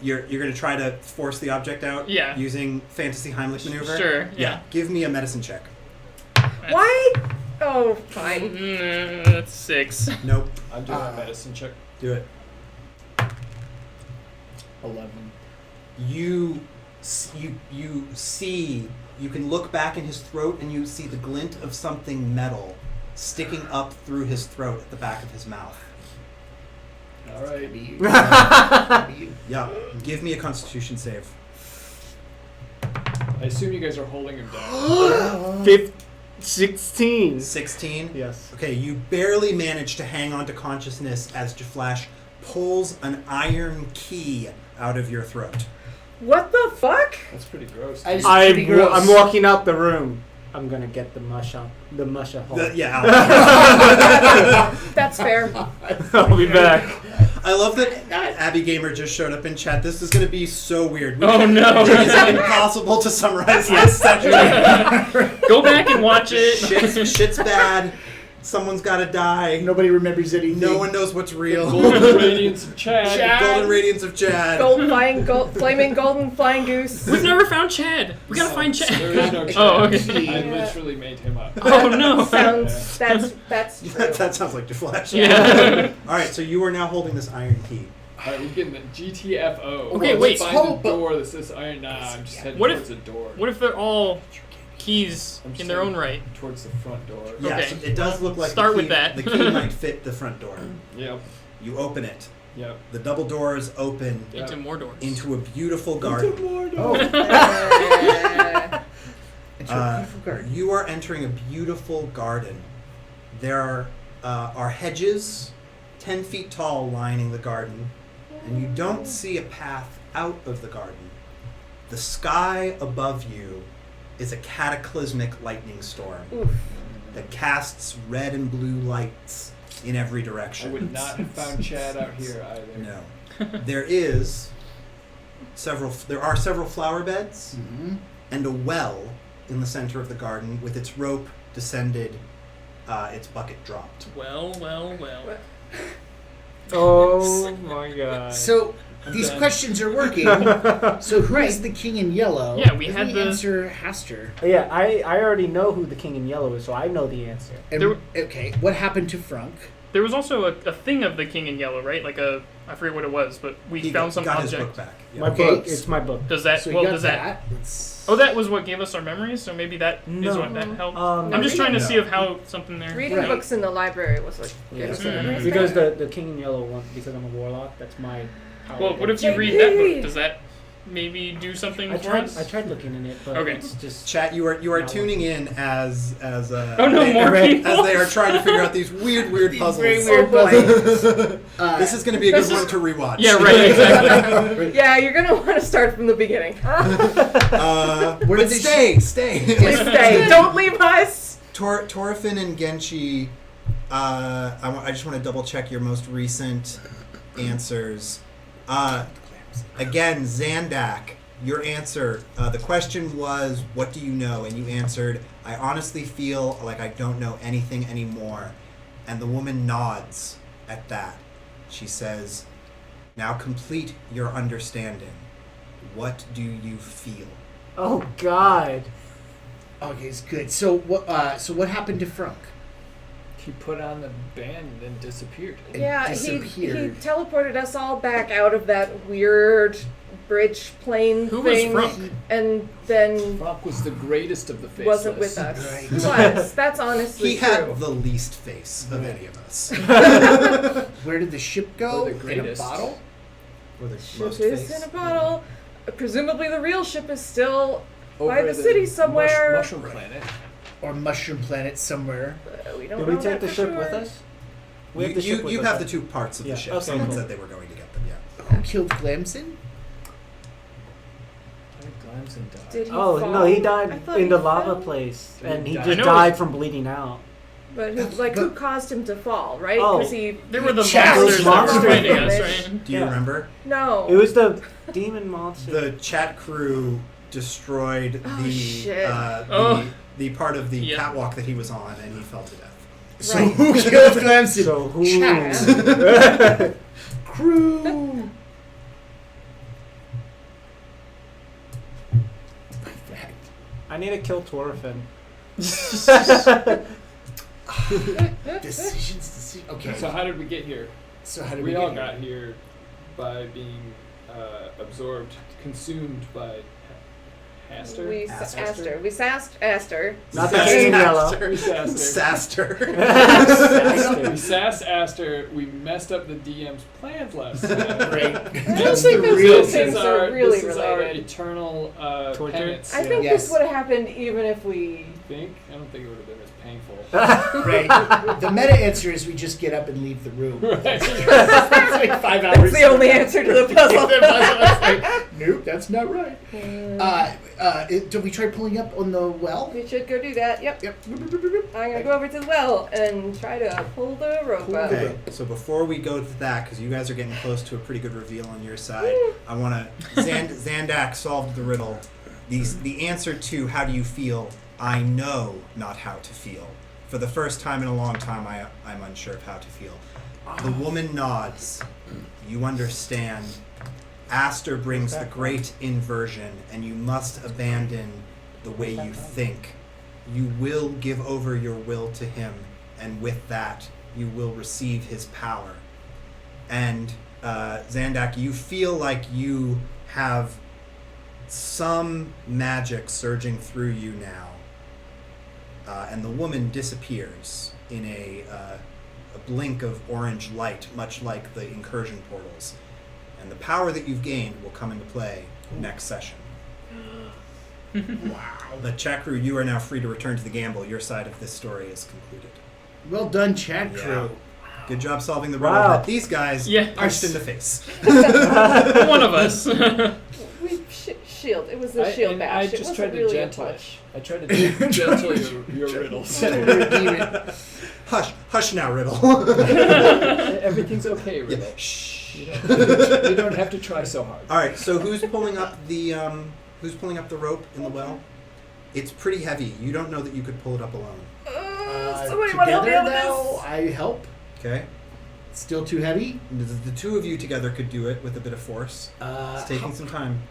You're going to try to force the object out Yeah. using fantasy Heimlich maneuver? Sure, yeah. Give me a medicine check. Why? Oh, fine. That's 6. Nope. I'm doing a medicine check. Do it. 11. You see, you can look back in his throat and you see the glint of something metal sticking up through his throat at the back of his mouth. All right. Yeah, give me a constitution save. I assume you guys are holding him down. 16. 16? Yes. Okay, you barely manage to hang on to consciousness as Jaflash pulls an iron key out of your throat. What the fuck? That's pretty gross. It's pretty gross. I'm walking out the room. I'm gonna get the mush hole. Yeah, That's fair. I'll be back. I love that Abby Gamer just showed up in chat. This is going to be so weird. Oh no! It is impossible to summarize this section. Go back and watch it. Shit's bad. Someone's got to die. Nobody remembers anything. No one knows what's real. Golden radiance of Chad. Golden radiance of Chad. Flaming golden flying goose. We've never found Chad. We gotta find Chad. There is no Chad. Oh, okay. I literally made him up. Oh no! Sounds that's true. That sounds like Jaflash. Yeah. All right, so you are now holding this iron key. Alright, we're getting the GTFO. Okay, Let's wait. Find the door that says iron. Nah, I'm just heading What towards the door. What if they're all keys I'm just in their own heading right? Towards the front door. Yeah, Okay. so it does look like Start the key, with that. the key might fit the front door. Yep. You open it. Yep. The double doors open Into more doors. into a beautiful garden. Oh. It's a Uh, beautiful garden. You are entering a beautiful garden. There are hedges 10 feet tall lining the garden, and you don't see a path out of the garden. The sky above you is a cataclysmic lightning storm Oof. that casts red and blue lights in every I direction. would not have found Chad out here either. No. There are several flower beds Mm-hmm. and a well in the center of the garden with its rope descended, its bucket dropped. Well. Oh my god. So I'm these done. questions are working. So who is the king in yellow? Yeah, we Let had me the- answer Haster. Yeah, I already know who the king in yellow is, so I know the answer. And, There- okay, what happened to Frunk? There was also a thing of the King in Yellow, right? Like I forget what it was, but we He found some got his object. book back. Yeah. My Okay. book. It's my book. Does that? So well, you got does that? That's- Oh, that was what gave us our memories. So maybe that is No. what that helped. Um, I'm just trying to No. see if how something there. Reading Right. books in the library was what Yeah. gave us the Mm. memories Because back. the king in yellow one, because I'm a warlock, that's my power. Well, what if you read that book? Does that maybe do something I for tried us? I tried looking in it, but Okay. it's just Chat, you are Not tuning in as Oh no, more people. as they are trying to figure out these weird puzzles. very weird puzzles. This is going to be a good one to rewatch. Yeah, right. Exactly. Yeah, you're gonna want to start from the beginning. Where But did stay. Please stay. Don't leave us. Torfin and Genshi, I just want to double check your most recent answers. Again, Zandak, your answer, the question was, what do you know? And you answered, I honestly feel like I don't know anything anymore. And the woman nods at that. She says, now complete your understanding. What do you feel? oh god. Okay, it's good. So what happened to Frunk? He put on the band and then disappeared. It Yeah, he disappeared. teleported us all back out of that weird bridge plane Who was thing, Frunk? and then Frunk was the greatest of the faceless. wasn't with us. Right. Was that's honestly He true. had the least face of any of us. Where did the ship go? Or the In a greatest. bottle? Or the Ship most is face. in a bottle. Presumably, the real ship is still Over by the city somewhere. Mushroom planet. Or Mushroom Planet somewhere? We don't Did know we take that the for ship sure. with us? We have the You ship with us. have the two parts of Yeah, the ship. okay, Someone cool. said they were going to get them, yeah. Who killed Glamson? I think Glamson died. Did he Oh fall? no, he I died thought in he the lava fell. place, Did and he he die? just I know died it's- from bleeding out. But who caused him to fall? Right? Oh. Because he There were the Chad. monsters that Monsters. were fighting us, right? Do you Yeah. remember? no. It was the demon monster. The chat crew destroyed Oh, the, shit. Oh. the part of the Yeah. catwalk that he was on, and he fell to death. So Right. who killed Glamson? So who? Chad. Crew. I need to kill Torfin. Decisions. Okay. So how did we get here? So how did We we all get got here by being absorbed, consumed by Aster? We Aster. asked her. We asked her. Not the king in yellow. We sassed her. Saster. We sassed Aster. We messed up the DM's plans last time. Great. I don't think those two things are really this is our related. eternal Torture? penance. I think Yes. this would have happened even if we. I don't think it would have been as painful. Right. The meta answer is we just get up and leave the room. Right. It's like 5 hours. That's the only answer to the puzzle. Nope, that's not right. Do we try pulling up on the well? We should go do that. Yep. Yep. I'm gonna go over to the well and try to pull the rope up. Okay, so before we go to that, because you guys are getting close to a pretty good reveal on your side, I want to. Zandak solved the riddle. The answer to how do you feel, I know not how to feel. For the first time in a long time, I'm unsure of how to feel. The woman nods. You understand. Aster brings the great inversion, and you must abandon the way you think. You will give over your will to him, and with that, you will receive his power. And Zandak, you feel like you have some magic surging through you now, and the woman disappears in a blink of orange light, much like the incursion portals. And the power that you've gained will come into play next session. Wow. The chat crew, you are now free to return to the gamble. Your side of this story is concluded. Well done, chat Yeah. crew. Good job solving the riddle Wow. that these guys Yeah. punched in the face. One of us. We shield. It was the shield bash. I It just wasn't tried to really a gentle it. punch. I tried to gentle your riddles. Hush now, riddle. Everything's okay, riddle. Shh. You don't have to try so hard. All right. So who's pulling up the rope in the well? It's pretty heavy. You don't know that you could pull it up alone. Somebody want to help me out with now, this? I help. Okay. Still too heavy. The two of you together could do it with a bit of force. It's taking some time.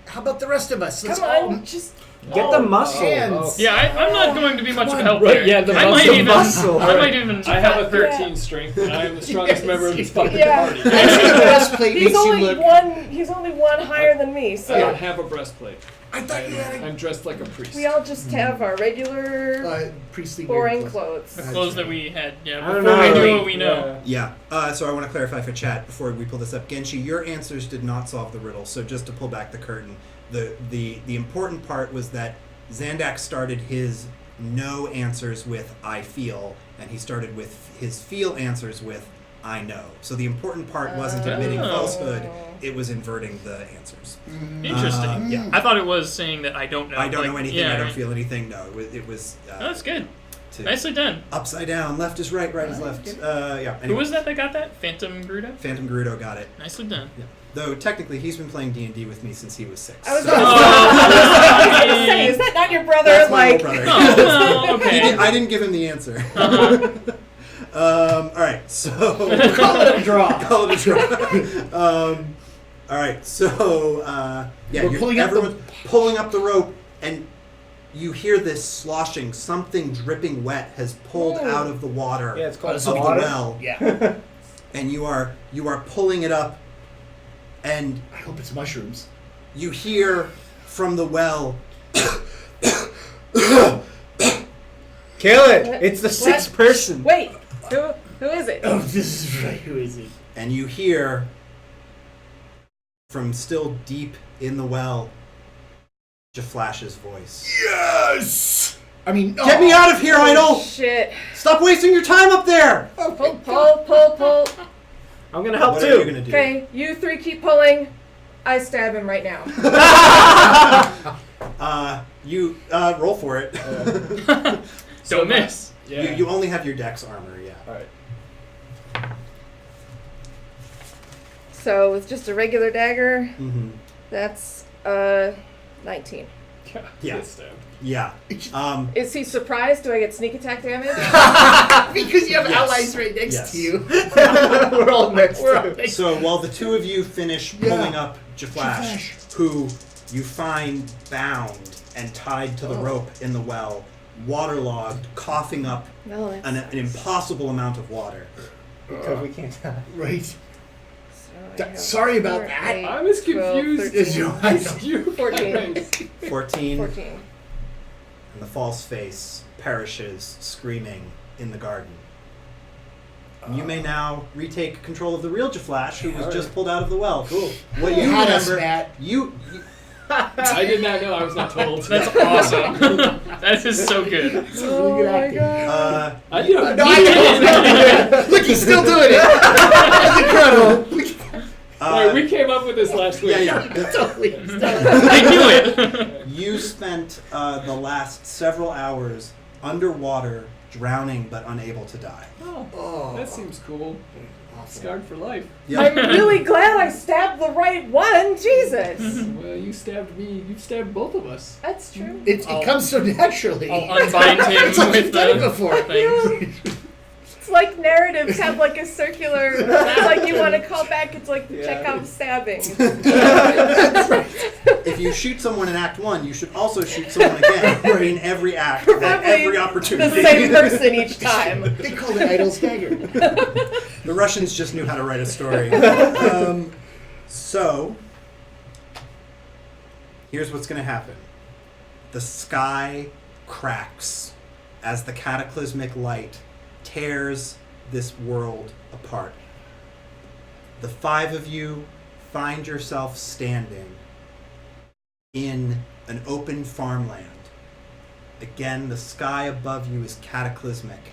How about the rest of us? Let's Come all on, just Get the muscle. hands. Yeah, I'm not going to be much of a help Right, there. yeah, the I might muscle. even. Muscle. I might even. I have a 13 Yeah. strength, and I am the strongest member of this fucking Yeah. party. Actually, the breastplate he's makes you only look. one. He's only one higher than me, I so don't have a breastplate. I thought you had I'm dressed like a priest. we all just have our regular priestly boring weird clothes. The clothes that we had. Yeah, I don't before we know. knew what we know. Yeah. So I want to clarify for chat before we pull this up. Genshi, your answers did not solve the riddle. So just to pull back the curtain, the important part was that Zandak started his no answers with I feel, and he started with his feel answers with I know. So the important part wasn't admitting Oh. falsehood; it was inverting the answers. Interesting. Yeah. I thought it was saying that I don't know. I don't like, know anything. Yeah, I don't right. feel anything. No, it was. Oh, that's good. to- Nicely done. Upside down, left is right, right is left. Yeah. Who Anyway, was that got that? Phantom Gruda? Phantom Gerudo got it. Nicely done. Yeah. Though technically, he's been playing D&D with me since he was 6. I was so- gonna Oh, say, is that not your brother? That's my Like, little brother. Oh, He okay. did- I didn't give him the answer. All right, so Call it a draw. call it a draw. All right, so yeah, We're pulling up the- everyone's pulling up the rope, and you hear this sloshing. Something dripping wet has pulled Ooh. out of the water Yeah, it's called of the water. well, Yeah. and you are pulling it up, and I hope it's mushrooms. you hear from the well. Kill it! What? It's the What? sixth person. wait, who is it? Oh, this is right. Who is he? And you hear from still deep in the well Jaflash's voice. Yes. I mean, Get me out of here, Idol! Shit! Stop wasting your time up there! Pull. I'm gonna help What are you too. gonna do? Okay, you three keep pulling. I stab him right now. You roll for it. Don't miss. Yeah. You only have your dex armor, yeah. All right. So with just a regular dagger, Mm-hmm. that's 19. Yeah. Get stabbed. Yeah. Is he surprised? Do I get sneak attack damage? because you have Yes. allies right next Yes. to you. We're all next We're all to next. So while the two of you finish Yeah. pulling up Jaflash, who you find bound and tied to the rope in the well, waterlogged, coughing up No, an impossible amount of water. because we can't die. Right. So Sorry about that. I was confused. 14. 14. 14. And the false face perishes screaming in the garden. You may now retake control of the real Jaflash, who was just pulled out of the well. Cool. What you Had us, remember? Matt. I did not know. I was not told. That's awesome. That is so good. That's really good acting. I did. No, I didn't. Look, he's still doing it. That's incredible. We came up with this last week. Yeah. Totally. I knew it. You spent the last several hours underwater, drowning but unable to die. Oh, that seems cool. Scarred for life. I'm really glad I stabbed the right one. Jesus. Well, you stabbed me. You stabbed both of us. That's true. It comes so naturally. I'll unbind him It's like with you've done it the before. things. It's like narratives have like a circular, it's like you want to call back, it's like the Chekhov stabbing. If you shoot someone in Act 1, you should also shoot someone again in every act, at every opportunity. The same person each time. They call it idle stagger. The Russians just knew how to write a story. So, here's what's going to happen. The sky cracks as the cataclysmic light tears this world apart. The five of you find yourself standing in an open farmland. Again, the sky above you is cataclysmic.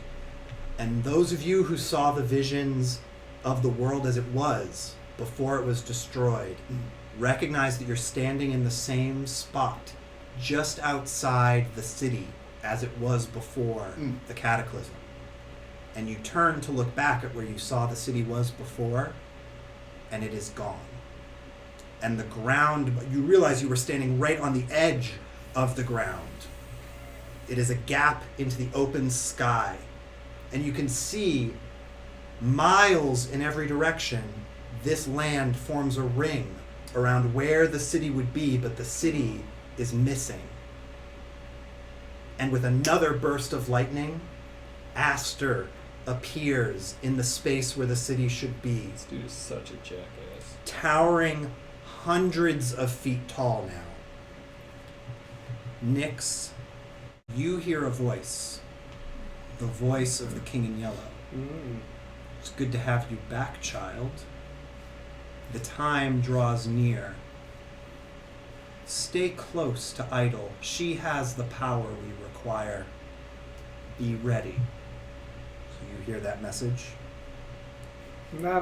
And those of you who saw the visions of the world as it was before it was destroyed recognize that you're standing in the same spot just outside the city as it was before the cataclysm. And you turn to look back at where you saw the city was before, and it is gone. And the ground, you realize you were standing right on the edge of the ground. It is a gap into the open sky. And you can see miles in every direction, this land forms a ring around where the city would be, but the city is missing. And with another burst of lightning, Aster appears in the space where the city should be. This dude is such a jackass. Towering hundreds of feet tall now. Nyx, you hear a voice. The voice of the King in Yellow. It's good to have you back, child. The time draws near. Stay close to Idol. She has the power we require. Be ready. So you hear that message? No.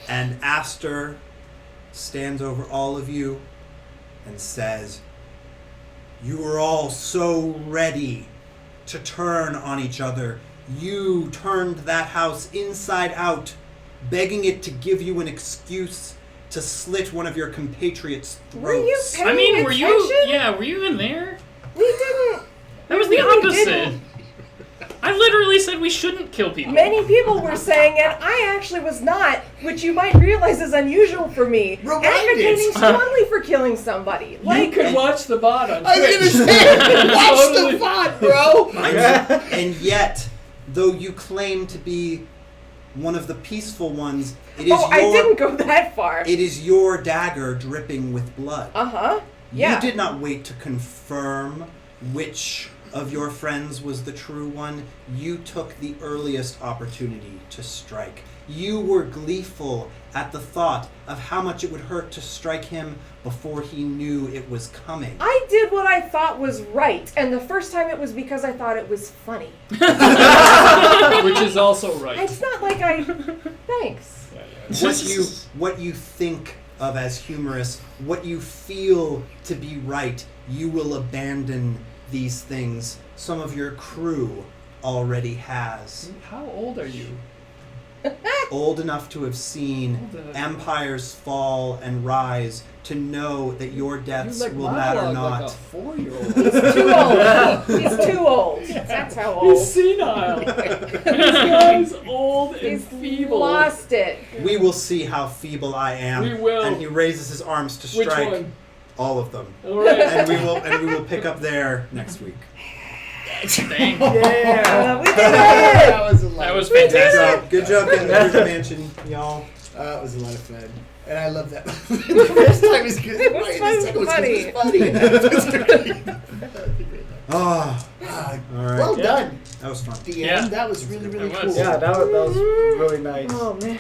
And Aster stands over all of you and says, "You are all so ready to turn on each other. You turned that house inside out, begging it to give you an excuse to slit one of your compatriots' throats." Were you paying I mean, were you? attention? Yeah, were you even there? We didn't. That was We the really opposite. didn't. I literally said we shouldn't kill people. Many people were saying it. I actually was not, which you might realize is unusual for me. Rewind Advocating it. strongly for killing somebody. You can watch the bot on I was Twitch. gonna say, watch Totally. the bot, bro. And yet, though you claim to be one of the peaceful ones, it is I didn't go that far. it is your dagger dripping with blood. Yeah. You did not wait to confirm which of your friends was the true one. You took the earliest opportunity to strike. You were gleeful at the thought of how much it would hurt to strike him before he knew it was coming. I did what I thought was right, and the first time it was because I thought it was funny. Which is also right. It's not like I... Thanks. What you think of as humorous, what you feel to be right, you will abandon these things. Some of your crew already has. How old are you? Old enough to have seen empires fall and rise, to know that your deaths You like will matter monologue not. like a 4-year-old. Too old. He's too old. That's how old. He's senile. This guy's old and He's feeble. lost it. We will see how feeble I am. We will. And he raises his arms to Which strike one? all of them. All right. And we will pick up there next week. Dang. Yeah. We did it! That was a lot. That was of fun. fantastic. Good job getting the Cruiser Mansion, y'all. It was a lot of fun. And I love that. The first time was good. It was Right, fun, the second funny. was funny. Oh, Ah, all right. well done, That was fun. DM. Yeah. That was really, really That cool. was. Yeah, that was really nice. Oh, man.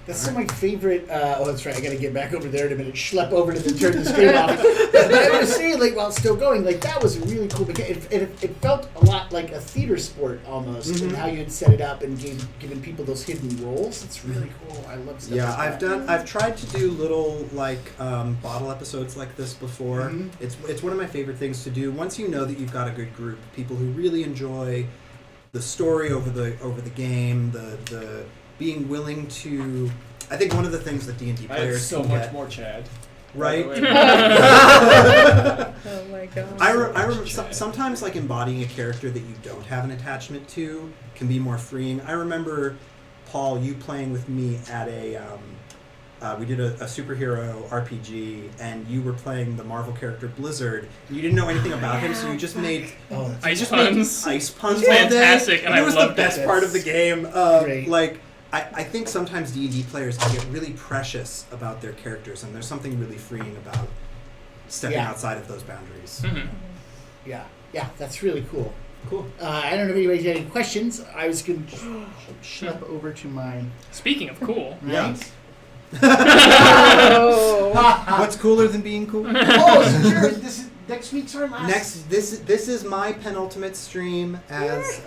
That's some of my favorite. Oh, that's right. I got to get back over there in a minute. Schlep over to turn the screen off. But I was saying, like, while it's still going, like that was a really cool. It felt a lot like a theater sport almost, and how you had set it up and given people those hidden roles. It's really cool. I love stuff. Yeah, like that. I've tried to do little like bottle episodes like this before. Mhm. It's one of my favorite things to do. Once you know that you've got a good group, people who really enjoy the story over the game, the being willing to. I think one of the things that D&D I have players so can much get, more Chad. right? By the way. Oh, my God. I remember sometimes like embodying a character that you don't have an attachment to can be more freeing. I remember, Paul, you playing with me at we did a superhero RPG, and you were playing the Marvel character Blizzard. And you didn't know anything about him, so you just made Oh, Ice puns. ice puns. Fantastic, all day. and I it was the loved best it. part of the game. Great. Like. I think sometimes D&D players can get really precious about their characters, and there's something really freeing about stepping Yeah. outside of those boundaries. Mhm. yeah, that's really cool. Cool. I don't know if anybody's got any questions. I was going to schlep over to my. Speaking of cool. Right? Oh. What's cooler than being cool? Oh, so sure. This is next week's our last. This is my penultimate stream as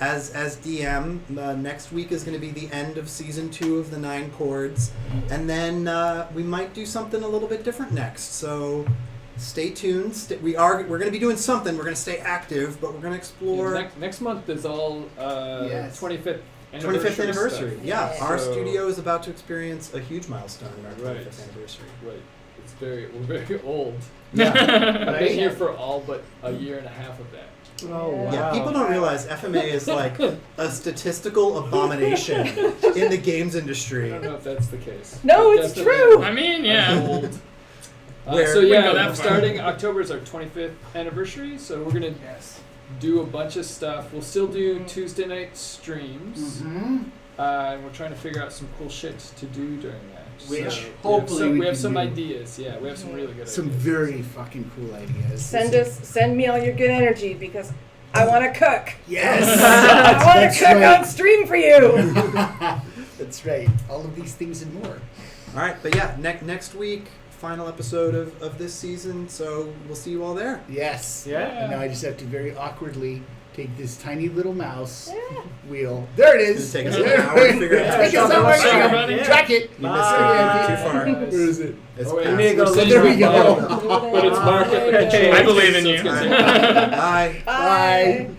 DM. Next week is going to be the end of season 2 of the 9 chords, and then we might do something a little bit different next. So stay tuned. We're going to be doing something. We're going to stay active, but we're going to explore. Next month is all Yes. 25th 25th anniversary. stuff. Yeah, Yeah. our So- studio is about to experience a huge milestone in our Right. 25th anniversary. Right. We're very old. Yeah. I've been here for all but a year and a half of that. Oh, wow. Yeah, people don't realize FMA is like a statistical abomination in the games I industry. don't know if that's the case. No, But it's definitely true. I mean, I'm yeah. old. Where- So We yeah, go that far. starting October is our 25th anniversary. So we're gonna do a bunch of stuff. We'll still do Tuesday night streams, Mm-hmm. and we're trying to figure out some cool shit to do during that. Which So hopefully we we have can some do. ideas. Yeah, we have some really good Some ideas. very fucking cool ideas. Send me all your good energy because I want to cook. Yes. I want That's to cook right. on stream for you. That's right. All of these things and more. All right, but yeah, next week, final episode of this season, so we'll see you all there. Yes. Yeah. And now I just have to very awkwardly take this tiny little mouse Yeah. wheel. There it It's is. gonna take us There an hour to figure it it out. is. It's not working. Sorry, buddy. Track it. You missed it. Too far. Where is it? It's Oh, wait, past. we're go. sitting There we on go. bottom. But it's marked at the control. I believe in So you. it's gonna All right, take- bye. Bye. Bye.